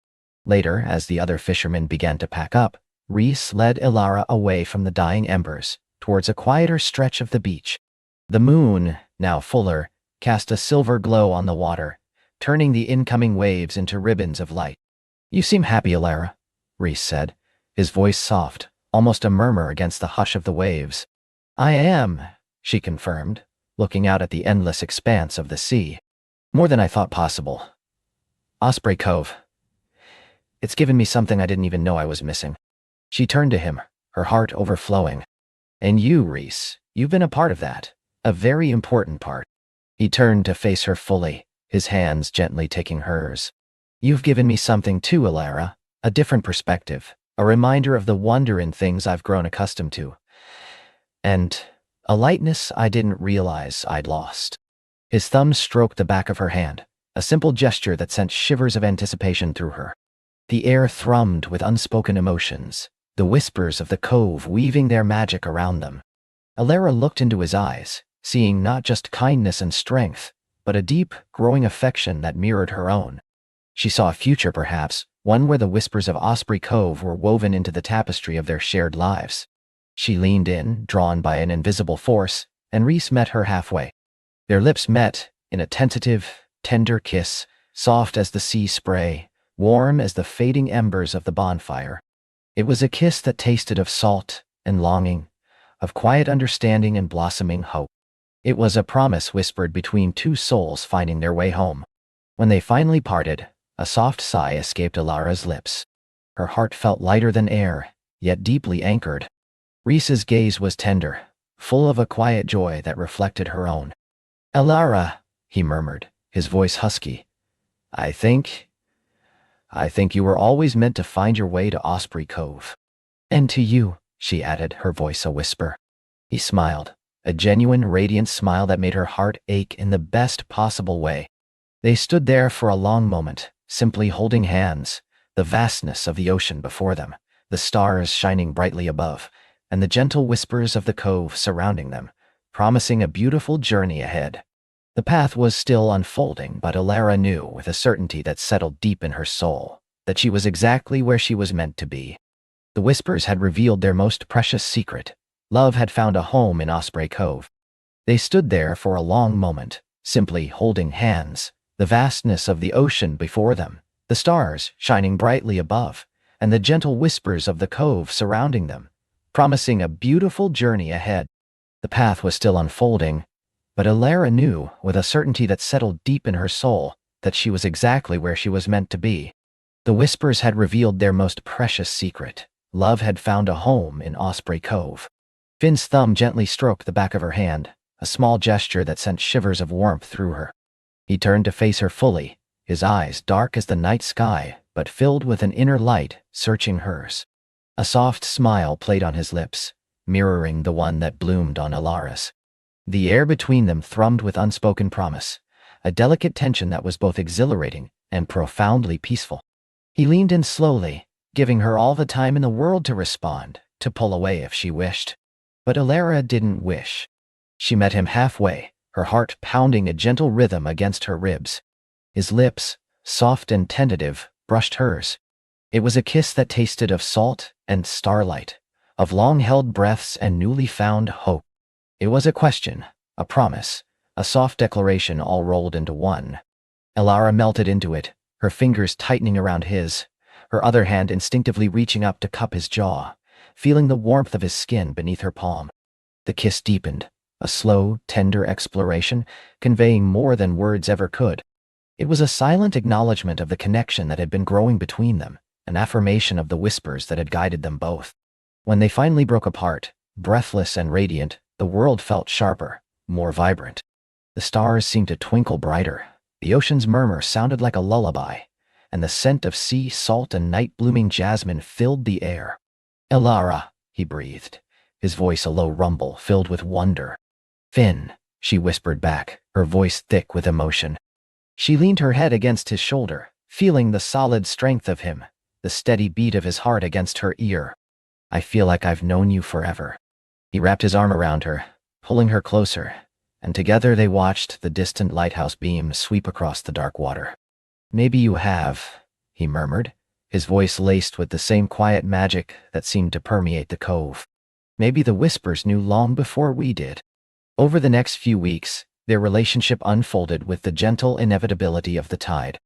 Later, as the other fishermen began to pack up, Reese led Ilara away from the dying embers, towards a quieter stretch of the beach. The moon, now fuller, cast a silver glow on the water, turning the incoming waves into ribbons of light. You seem happy, Ilara, Reese said, his voice soft, almost a murmur against the hush of the waves. I am, she confirmed, looking out at the endless expanse of the sea. More than I thought possible. Osprey Cove. It's given me something I didn't even know I was missing. She turned to him, her heart overflowing. And you, Reese, you've been a part of that. A very important part. He turned to face her fully, his hands gently taking hers. You've given me something too, Ilara, a different perspective, a reminder of the wonder in things I've grown accustomed to. And a lightness I didn't realize I'd lost. His thumb stroked the back of her hand, a simple gesture that sent shivers of anticipation through her. The air thrummed with unspoken emotions, the whispers of the cove weaving their magic around them. Ilara looked into his eyes, seeing not just kindness and strength, but a deep, growing affection that mirrored her own. She saw a future, perhaps, one where the whispers of Osprey Cove were woven into the tapestry of their shared lives. She leaned in, drawn by an invisible force, and Reese met her halfway. Their lips met, in a tentative, tender kiss, soft as the sea spray, warm as the fading embers of the bonfire. It was a kiss that tasted of salt and longing, of quiet understanding and blossoming hope. It was a promise whispered between two souls finding their way home. When they finally parted, a soft sigh escaped Ilara's lips. Her heart felt lighter than air, yet deeply anchored. Reese's gaze was tender, full of a quiet joy that reflected her own. Ilara, he murmured, his voice husky. I think you were always meant to find your way to Osprey Cove. And to you, she added, her voice a whisper. He smiled, a genuine, radiant smile that made her heart ache in the best possible way. They stood there for a long moment, simply holding hands, the vastness of the ocean before them, the stars shining brightly above, and the gentle whispers of the cove surrounding them, promising a beautiful journey ahead. The path was still unfolding, but Ilara knew with a certainty that settled deep in her soul that she was exactly where she was meant to be. The whispers had revealed their most precious secret. Love had found a home in Osprey Cove. They stood there for a long moment, simply holding hands, the vastness of the ocean before them, the stars shining brightly above, and the gentle whispers of the cove surrounding them, promising a beautiful journey ahead. The path was still unfolding, but Alara knew, with a certainty that settled deep in her soul, that she was exactly where she was meant to be. The whispers had revealed their most precious secret. Love had found a home in Osprey Cove. Finn's thumb gently stroked the back of her hand, a small gesture that sent shivers of warmth through her. He turned to face her fully, his eyes dark as the night sky, but filled with an inner light searching hers. A soft smile played on his lips, mirroring the one that bloomed on Alara's. The air between them thrummed with unspoken promise, a delicate tension that was both exhilarating and profoundly peaceful. He leaned in slowly, giving her all the time in the world to respond, to pull away if she wished. But Alara didn't wish. She met him halfway, her heart pounding a gentle rhythm against her ribs. His lips, soft and tentative, brushed hers. It was a kiss that tasted of salt and starlight, of long-held breaths and newly found hope. It was a question, a promise, a soft declaration all rolled into one. Alara melted into it, her fingers tightening around his, her other hand instinctively reaching up to cup his jaw, feeling the warmth of his skin beneath her palm. The kiss deepened, a slow, tender exploration, conveying more than words ever could. It was a silent acknowledgement of the connection that had been growing between them, an affirmation of the whispers that had guided them both. When they finally broke apart, breathless and radiant, the world felt sharper, more vibrant. The stars seemed to twinkle brighter, the ocean's murmur sounded like a lullaby, and the scent of sea salt and night-blooming jasmine filled the air. "Alara," he breathed, his voice a low rumble filled with wonder. "Finn," she whispered back, her voice thick with emotion. She leaned her head against his shoulder, feeling the solid strength of him, the steady beat of his heart against her ear. "I feel like I've known you forever." He wrapped his arm around her, pulling her closer, and together they watched the distant lighthouse beams sweep across the dark water. "Maybe you have," he murmured, his voice laced with the same quiet magic that seemed to permeate the cove. "Maybe the whispers knew long before we did." Over the next few weeks, their relationship unfolded with the gentle inevitability of the tide.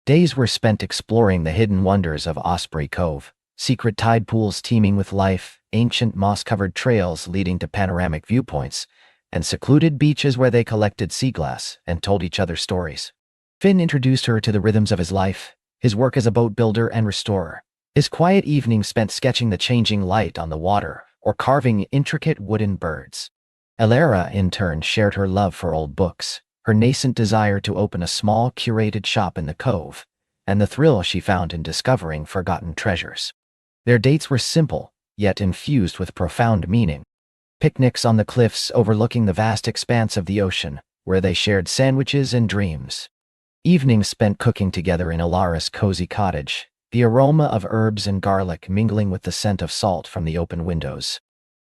Days were spent exploring the hidden wonders of Osprey Cove, secret tide pools teeming with life, ancient moss-covered trails leading to panoramic viewpoints, and secluded beaches where they collected sea glass and told each other stories. Finn introduced her to the rhythms of his life, his work as a boat builder and restorer, his quiet evenings spent sketching the changing light on the water or carving intricate wooden birds. Alara, in turn, shared her love for old books, her nascent desire to open a small, curated shop in the cove, and the thrill she found in discovering forgotten treasures. Their dates were simple, yet infused with profound meaning. Picnics on the cliffs overlooking the vast expanse of the ocean, where they shared sandwiches and dreams. Evenings spent cooking together in Alara's cozy cottage, the aroma of herbs and garlic mingling with the scent of salt from the open windows.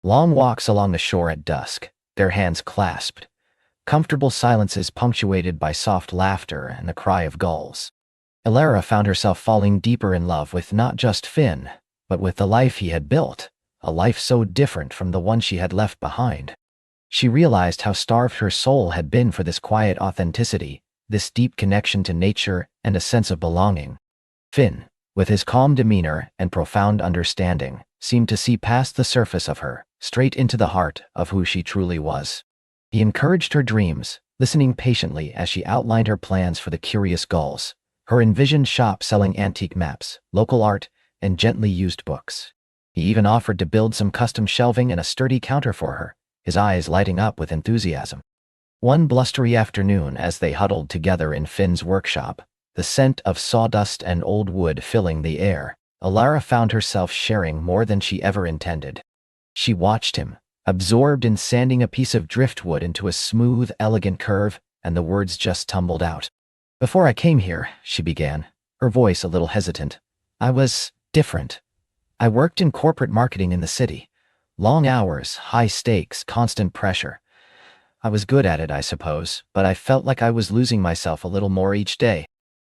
Long walks along the shore at dusk, their hands clasped, comfortable silences punctuated by soft laughter and the cry of gulls. Alara found herself falling deeper in love with not just Finn, but with the life he had built, a life so different from the one she had left behind. She realized how starved her soul had been for this quiet authenticity, this deep connection to nature and a sense of belonging. Finn, with his calm demeanor and profound understanding, seemed to see past the surface of her, straight into the heart of who she truly was. He encouraged her dreams, listening patiently as she outlined her plans for the curious gulls, her envisioned shop selling antique maps, local art, and gently used books. He even offered to build some custom shelving and a sturdy counter for her, his eyes lighting up with enthusiasm. One blustery afternoon, as they huddled together in Finn's workshop, the scent of sawdust and old wood filling the air, Alara found herself sharing more than she ever intended. She watched him, absorbed in sanding a piece of driftwood into a smooth, elegant curve, and the words just tumbled out. "Before I came here," she began, her voice a little hesitant, "I was different. I worked in corporate marketing in the city. Long hours, high stakes, constant pressure. I was good at it, I suppose, but I felt like I was losing myself a little more each day."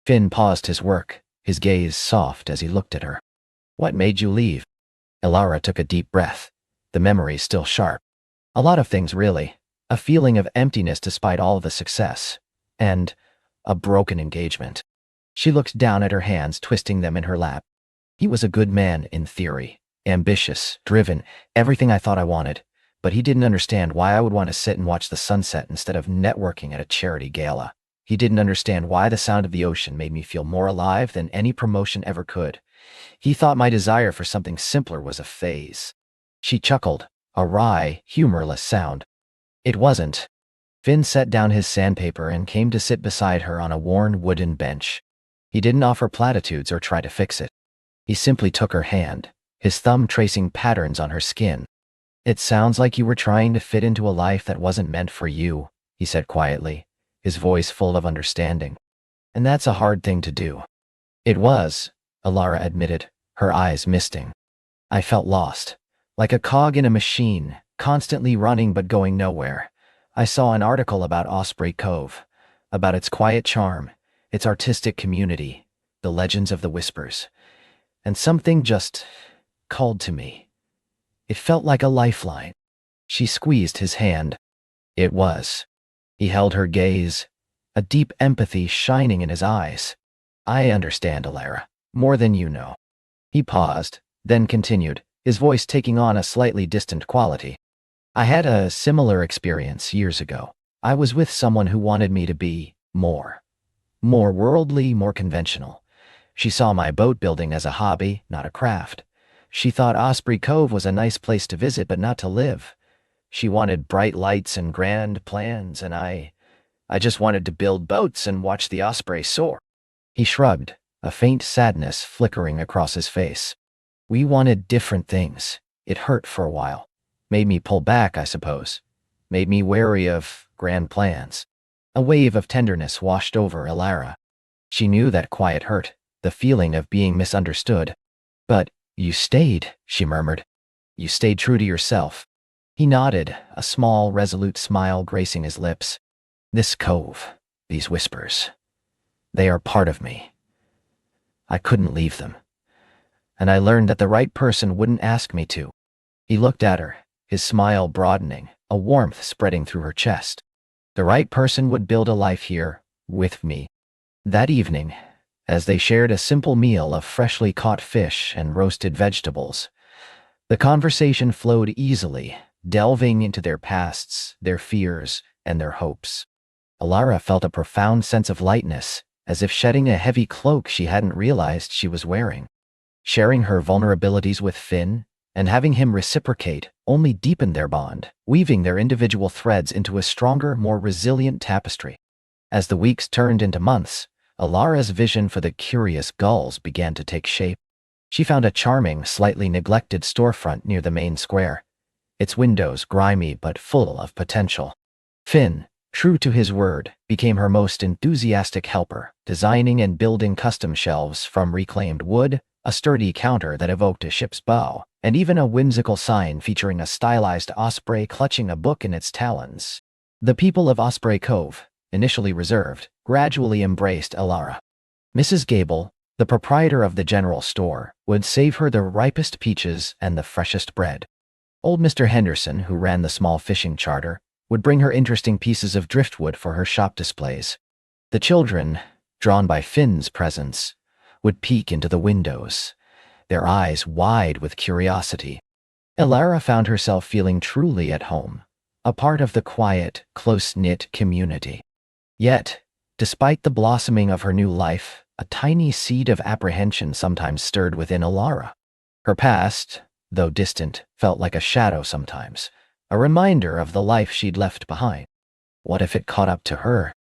Finn paused his work, his gaze soft as he looked at her. "What made you leave?" Alara took a deep breath, the memory still sharp. "A lot of things, really. a feeling of emptiness despite all the success, and a broken engagement. She looked down at her hands, twisting them in her lap. He was a good man in theory, ambitious, driven, everything I thought I wanted, but he didn't understand why I would want to sit and watch the sunset instead of networking at a charity gala. He didn't understand why the sound of the ocean made me feel more alive than any promotion ever could. He thought my desire for something simpler was a phase. She chuckled, a wry, humorless sound. It wasn't. Finn set down his sandpaper and came to sit beside her on a worn wooden bench. He didn't offer platitudes or try to fix it. He simply took her hand, his thumb tracing patterns on her skin. "It sounds like you were trying to fit into a life that wasn't meant for you," he said quietly, his voice full of understanding. "And that's a hard thing to do." "It was," Alara admitted, her eyes misting. "I felt lost, like a cog in a machine, constantly running but going nowhere. I saw an article about Osprey Cove, about its quiet charm, its artistic community, the legends of the Whispers, and something just called to me. It felt like a lifeline." She squeezed his hand. "It was." He held her gaze, a deep empathy shining in his eyes. "I understand, Alara, more than you know." He paused, then continued, his voice taking on a slightly distant quality. "I had a similar experience years ago. I was with someone who wanted me to be more worldly, more conventional. She saw my boat building as a hobby, not a craft. She thought Osprey Cove was a nice place to visit but not to live. She wanted bright lights and grand plans, and I just wanted to build boats and watch the Osprey soar." He shrugged, a faint sadness flickering across his face. "We wanted different things. It hurt for a while. Made me pull back, I suppose. Made me wary of grand plans." A wave of tenderness washed over Alara. She knew that quiet hurt, the feeling of being misunderstood. "But you stayed," she murmured. "You stayed true to yourself." He nodded, a small, resolute smile gracing his lips. "This cove, these whispers, they are part of me. I couldn't leave them. And I learned that the right person wouldn't ask me to." He looked at her, his smile broadening, a warmth spreading through her chest. "The right person would build a life here, with me." That evening, as they shared a simple meal of freshly caught fish and roasted vegetables, the conversation flowed easily, delving into their pasts, their fears, and their hopes. Alara felt a profound sense of lightness, as if shedding a heavy cloak she hadn't realized she was wearing. Sharing her vulnerabilities with Finn, and having him reciprocate, only deepened their bond, weaving their individual threads into a stronger, more resilient tapestry. As the weeks turned into months, Alara's vision for the curious gulls began to take shape. She found a charming, slightly neglected storefront near the main square, its windows grimy but full of potential. Finn, true to his word, became her most enthusiastic helper, designing and building custom shelves from reclaimed wood, a sturdy counter that evoked a ship's bow, and even a whimsical sign featuring a stylized osprey clutching a book in its talons. The people of Osprey Cove, initially reserved, gradually embraced Alara. Mrs. Gable, the proprietor of the general store, would save her the ripest peaches and the freshest bread. Old Mr. Henderson, who ran the small fishing charter, would bring her interesting pieces of driftwood for her shop displays. The children, drawn by Finn's presence, would peek into the windows, their eyes wide with curiosity. Alara found herself feeling truly at home, a part of the quiet, close-knit community. Yet, despite the blossoming of her new life, a tiny seed of apprehension sometimes stirred within Alara. Her past, though distant, felt like a shadow sometimes, a reminder of the life she'd left behind. What if it caught up to her?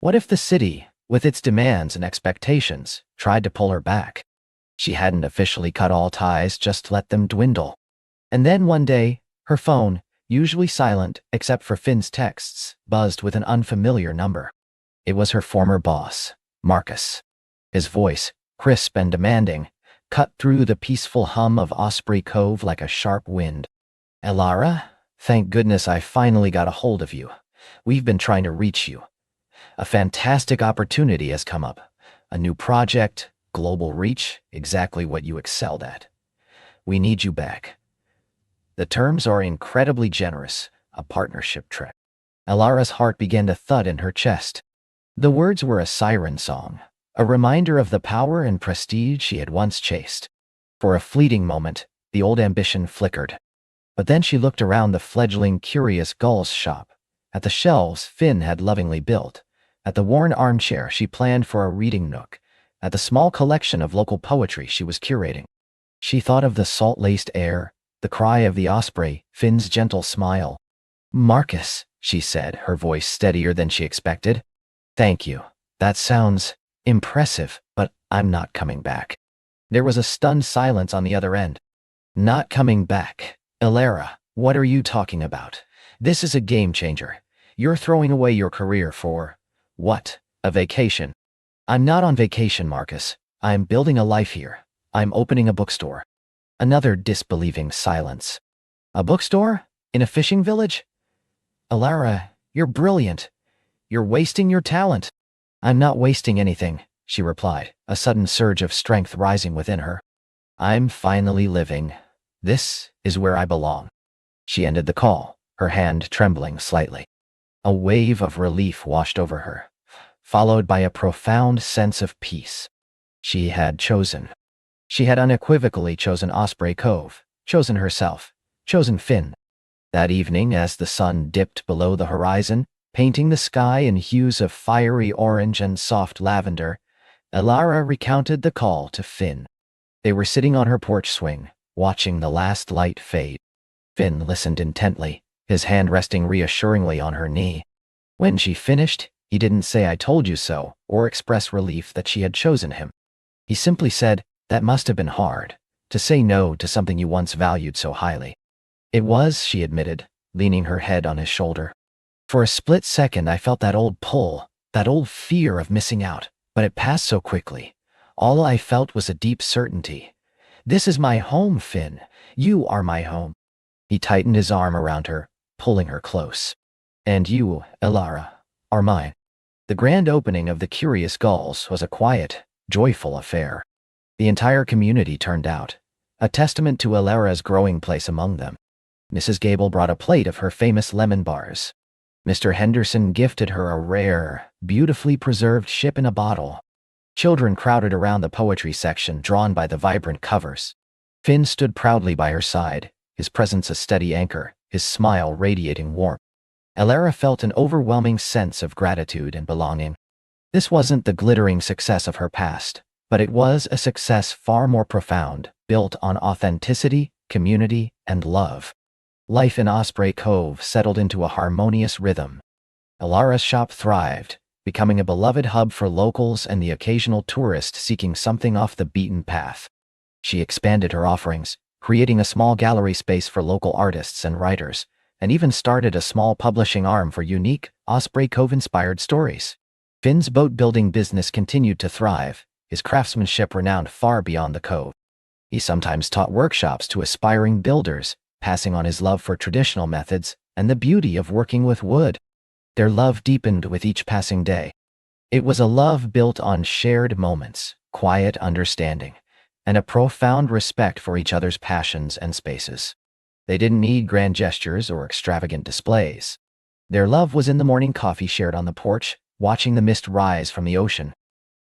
What if the city, with its demands and expectations, tried to pull her back? She hadn't officially cut all ties, just let them dwindle. And then one day, her phone, usually silent except for Finn's texts, buzzed with an unfamiliar number. It was her former boss, Marcus. His voice, crisp and demanding, cut through the peaceful hum of Osprey Cove like a sharp wind. "Alara, thank goodness I finally got a hold of you. We've been trying to reach you. A fantastic opportunity has come up. A new project, global reach, exactly what you excelled at. We need you back. The terms are incredibly generous, a partnership trek." Alara's heart began to thud in her chest. The words were a siren song, a reminder of the power and prestige she had once chased. For a fleeting moment, the old ambition flickered. But then she looked around the fledgling Curious Gull's shop, at the shelves Finn had lovingly built, at the worn armchair she planned for a reading nook, at the small collection of local poetry she was curating. She thought of the salt-laced air, the cry of the osprey, Finn's gentle smile. "Marcus," she said, her voice steadier than she expected. "Thank you. That sounds impressive, but I'm not coming back." There was a stunned silence on the other end. "Not coming back? Alara, what are you talking about? This is a game changer. You're throwing away your career for, what, a vacation?" "I'm not on vacation, Marcus. I'm building a life here. I'm opening a bookstore." Another disbelieving silence. "A bookstore? In a fishing village?" "Alara, you're brilliant. You're wasting your talent." "I'm not wasting anything," she replied, a sudden surge of strength rising within her. "I'm finally living. This is where I belong." She ended the call, her hand trembling slightly. A wave of relief washed over her, followed by a profound sense of peace. She had chosen. She had unequivocally chosen Osprey Cove, chosen herself, chosen Finn. That evening, as the sun dipped below the horizon, painting the sky in hues of fiery orange and soft lavender, Alara recounted the call to Finn. They were sitting on her porch swing, watching the last light fade. Finn listened intently, his hand resting reassuringly on her knee. When she finished, he didn't say "I told you so" or express relief that she had chosen him. He simply said, "That must have been hard, to say no to something you once valued so highly." "It was," she admitted, leaning her head on his shoulder. "For a split second I felt that old pull, that old fear of missing out, but it passed so quickly. All I felt was a deep certainty. This is my home, Finn. You are my home." He tightened his arm around her, pulling her close. "And you, Alara, are mine." The grand opening of the Curious Gulls was a quiet, joyful affair. The entire community turned out, a testament to Alara's growing place among them. Mrs. Gable brought a plate of her famous lemon bars. Mr. Henderson gifted her a rare, beautifully preserved ship in a bottle. Children crowded around the poetry section, drawn by the vibrant covers. Finn stood proudly by her side, his presence a steady anchor, his smile radiating warmth. Alara felt an overwhelming sense of gratitude and belonging. This wasn't the glittering success of her past, but it was a success far more profound, built on authenticity, community, and love. Life in Osprey Cove settled into a harmonious rhythm. Alara's shop thrived, becoming a beloved hub for locals and the occasional tourist seeking something off the beaten path. She expanded her offerings, creating a small gallery space for local artists and writers, and even started a small publishing arm for unique, Osprey Cove-inspired stories. Finn's boat-building business continued to thrive, his craftsmanship renowned far beyond the cove. He sometimes taught workshops to aspiring builders, passing on his love for traditional methods and the beauty of working with wood. Their love deepened with each passing day. It was a love built on shared moments, quiet understanding, and a profound respect for each other's passions and spaces. They didn't need grand gestures or extravagant displays. Their love was in the morning coffee shared on the porch, watching the mist rise from the ocean.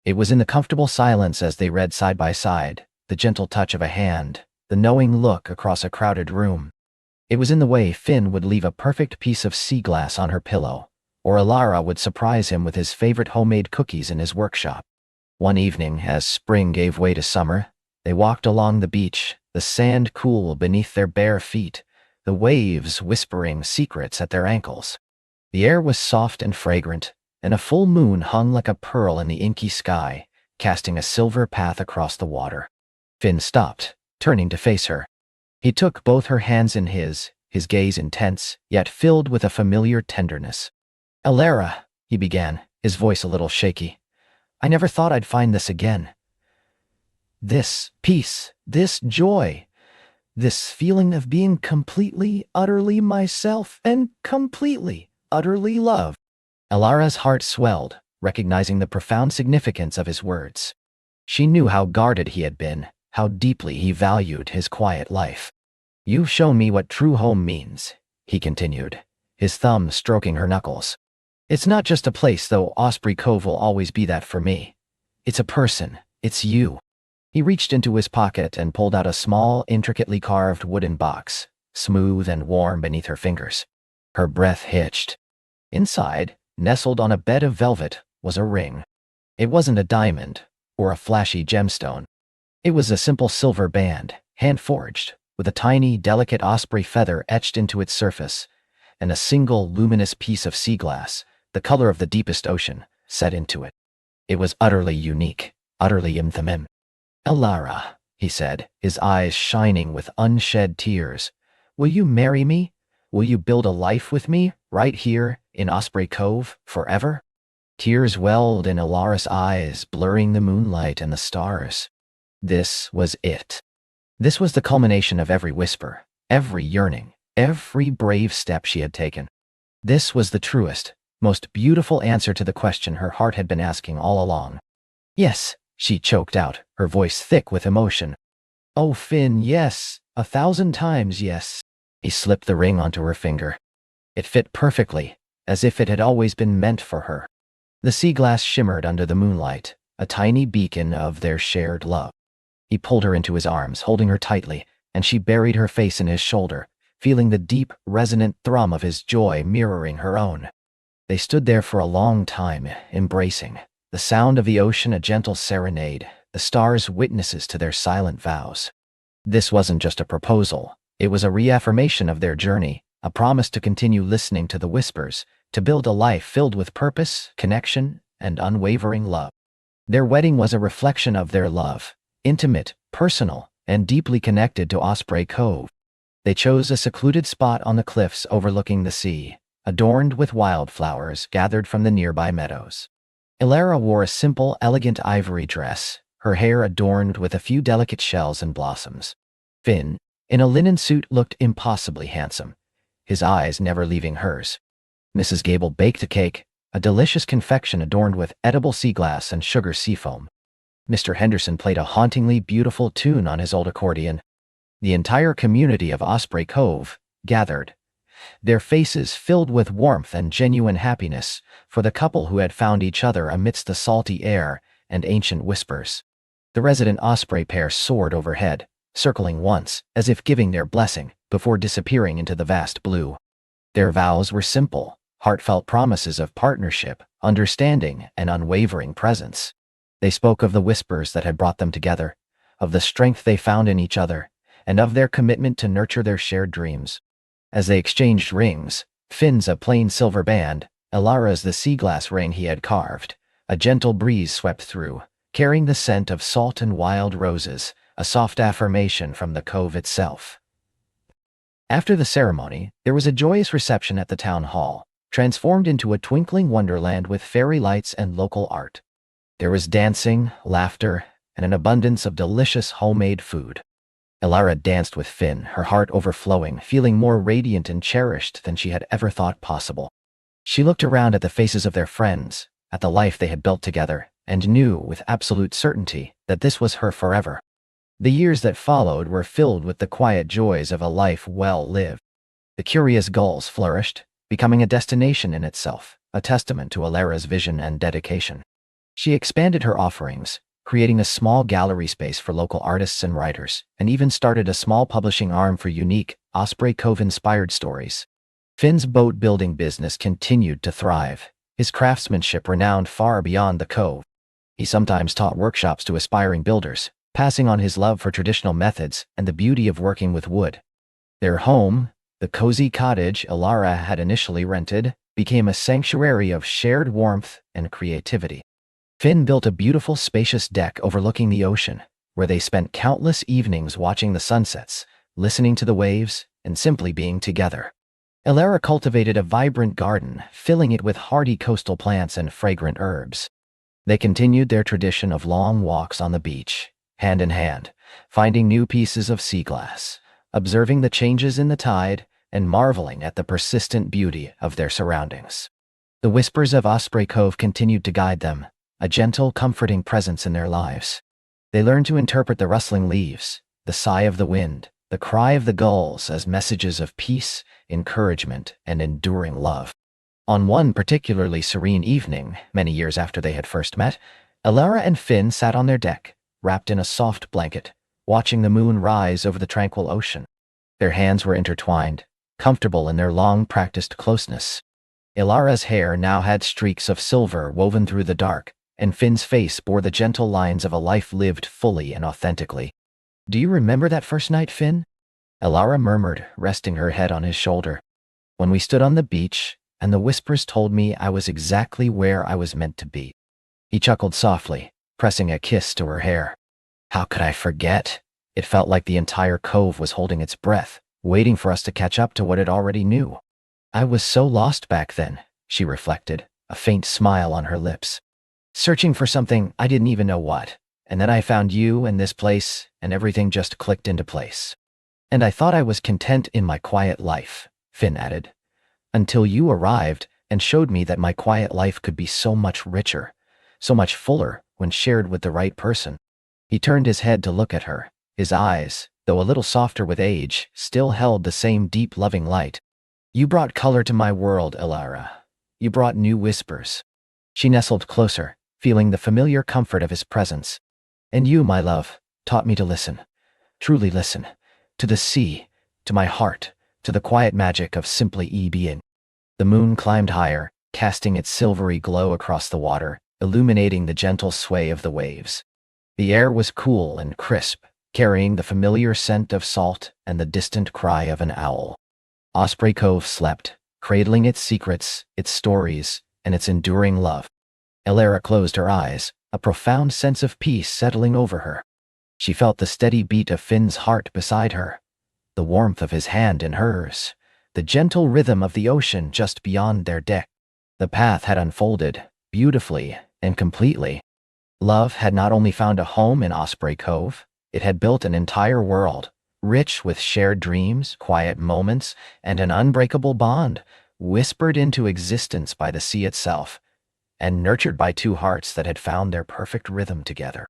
It was in the comfortable silence as they read side by side, the gentle touch of a hand, the knowing look across a crowded room. It was in the way Finn would leave a perfect piece of sea glass on her pillow, or Alara would surprise him with his favorite homemade cookies in his workshop. One evening, as spring gave way to summer, they walked along the beach, the sand cool beneath their bare feet, the waves whispering secrets at their ankles. The air was soft and fragrant, and a full moon hung like a pearl in the inky sky, casting a silver path across the water. Finn stopped, turning to face her. He took both her hands in his gaze intense, yet filled with a familiar tenderness. "Alara," he began, his voice a little shaky, "I never thought I'd find this again. This peace, this joy, this feeling of being completely, utterly myself and completely, utterly loved." Alara's heart swelled, recognizing the profound significance of his words. She knew how guarded he had been, how deeply he valued his quiet life. "You've shown me what true home means," he continued, his thumb stroking her knuckles. "It's not just a place, though. Osprey Cove will always be that for me. It's a person. It's you." He reached into his pocket and pulled out a small, intricately carved wooden box, smooth and warm beneath her fingers. Her breath hitched. Inside, nestled on a bed of velvet, was a ring. It wasn't a diamond or a flashy gemstone. It was a simple silver band, hand-forged, with a tiny, delicate osprey feather etched into its surface, and a single luminous piece of sea glass, the color of the deepest ocean, set into it. It was utterly unique, utterly intimate. "Elara," he said, his eyes shining with unshed tears, "will you marry me? Will you build a life with me, right here, in Osprey Cove, forever?" Tears welled in Elara's eyes, blurring the moonlight and the stars. This was it. This was the culmination of every whisper, every yearning, every brave step she had taken. This was the truest, most beautiful answer to the question her heart had been asking all along. "Yes," she choked out, her voice thick with emotion. "Oh, Finn, yes, 1,000 times yes." He slipped the ring onto her finger. It fit perfectly, as if it had always been meant for her. The sea glass shimmered under the moonlight, a tiny beacon of their shared love. He pulled her into his arms, holding her tightly, and she buried her face in his shoulder, feeling the deep, resonant thrum of his joy mirroring her own. They stood there for a long time, embracing, the sound of the ocean a gentle serenade, the stars witnesses to their silent vows. This wasn't just a proposal. It was a reaffirmation of their journey, a promise to continue listening to the whispers, to build a life filled with purpose, connection, and unwavering love. Their wedding was a reflection of their love, intimate, personal, and deeply connected to Osprey Cove. They chose a secluded spot on the cliffs overlooking the sea, adorned with wildflowers gathered from the nearby meadows. Elara wore a simple, elegant ivory dress, her hair adorned with a few delicate shells and blossoms. Finn, in a linen suit, looked impossibly handsome, his eyes never leaving hers. Mrs. Gable baked a cake, a delicious confection adorned with edible sea glass and sugar seafoam. Mr. Henderson played a hauntingly beautiful tune on his old accordion. The entire community of Osprey Cove gathered, their faces filled with warmth and genuine happiness for the couple who had found each other amidst the salty air and ancient whispers. The resident osprey pair soared overhead, circling once, as if giving their blessing, before disappearing into the vast blue. Their vows were simple, heartfelt promises of partnership, understanding, and unwavering presence. They spoke of the whispers that had brought them together, of the strength they found in each other, and of their commitment to nurture their shared dreams. As they exchanged rings, Finn's a plain silver band, Elara's the sea glass ring he had carved, a gentle breeze swept through, carrying the scent of salt and wild roses, a soft affirmation from the cove itself. After the ceremony, there was a joyous reception at the town hall, transformed into a twinkling wonderland with fairy lights and local art. There was dancing, laughter, and an abundance of delicious homemade food. Elara danced with Finn, her heart overflowing, feeling more radiant and cherished than she had ever thought possible. She looked around at the faces of their friends, at the life they had built together, and knew with absolute certainty that this was her forever. The years that followed were filled with the quiet joys of a life well lived. The Curious Gulls flourished, becoming a destination in itself, a testament to Elara's vision and dedication. She expanded her offerings, creating a small gallery space for local artists and writers, and even started a small publishing arm for unique, Osprey Cove-inspired stories. Finn's boat-building business continued to thrive, his craftsmanship renowned far beyond the cove. He sometimes taught workshops to aspiring builders, passing on his love for traditional methods and the beauty of working with wood. Their home, the cozy cottage Elara had initially rented, became a sanctuary of shared warmth and creativity. Finn built a beautiful, spacious deck overlooking the ocean, where they spent countless evenings watching the sunsets, listening to the waves, and simply being together. Elara cultivated a vibrant garden, filling it with hardy coastal plants and fragrant herbs. They continued their tradition of long walks on the beach, hand in hand, finding new pieces of sea glass, observing the changes in the tide, and marveling at the persistent beauty of their surroundings. The whispers of Osprey Cove continued to guide them, a gentle, comforting presence in their lives. They learned to interpret the rustling leaves, the sigh of the wind, the cry of the gulls as messages of peace, encouragement, and enduring love. On one particularly serene evening, many years after they had first met, Elara and Finn sat on their deck, wrapped in a soft blanket, watching the moon rise over the tranquil ocean. Their hands were intertwined, comfortable in their long-practiced closeness. Elara's hair now had streaks of silver woven through the dark, and Finn's face bore the gentle lines of a life lived fully and authentically. "Do you remember that first night, Finn?" Elara murmured, resting her head on his shoulder. "When we stood on the beach, and the whispers told me I was exactly where I was meant to be." He chuckled softly, pressing a kiss to her hair. "How could I forget?" It felt like the entire cove was holding its breath, waiting for us to catch up to what it already knew. "I was so lost back then," she reflected, a faint smile on her lips. "Searching for something I didn't even know what. And then I found you and this place, and everything just clicked into place. And I thought I was content in my quiet life," Finn added, "until you arrived and showed me that my quiet life could be so much richer, so much fuller when shared with the right person." He turned his head to look at her. His eyes, though a little softer with age, still held the same deep loving light. "You brought color to my world, Elara. You brought new whispers." She nestled closer, feeling the familiar comfort of his presence. "And you, my love, taught me to listen. Truly listen. To the sea, to my heart, to the quiet magic of simply being." The moon climbed higher, casting its silvery glow across the water, illuminating the gentle sway of the waves. The air was cool and crisp, carrying the familiar scent of salt and the distant cry of an owl. Osprey Cove slept, cradling its secrets, its stories, and its enduring love. Elara closed her eyes, a profound sense of peace settling over her. She felt the steady beat of Finn's heart beside her, the warmth of his hand in hers, the gentle rhythm of the ocean just beyond their deck. The path had unfolded, beautifully and completely. Love had not only found a home in Osprey Cove, it had built an entire world, rich with shared dreams, quiet moments, and an unbreakable bond, whispered into existence by the sea itself, and nurtured by two hearts that had found their perfect rhythm together.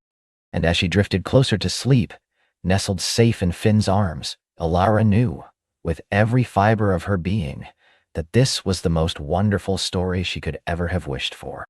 And as she drifted closer to sleep, nestled safe in Finn's arms, Elara knew, with every fiber of her being, that this was the most wonderful story she could ever have wished for.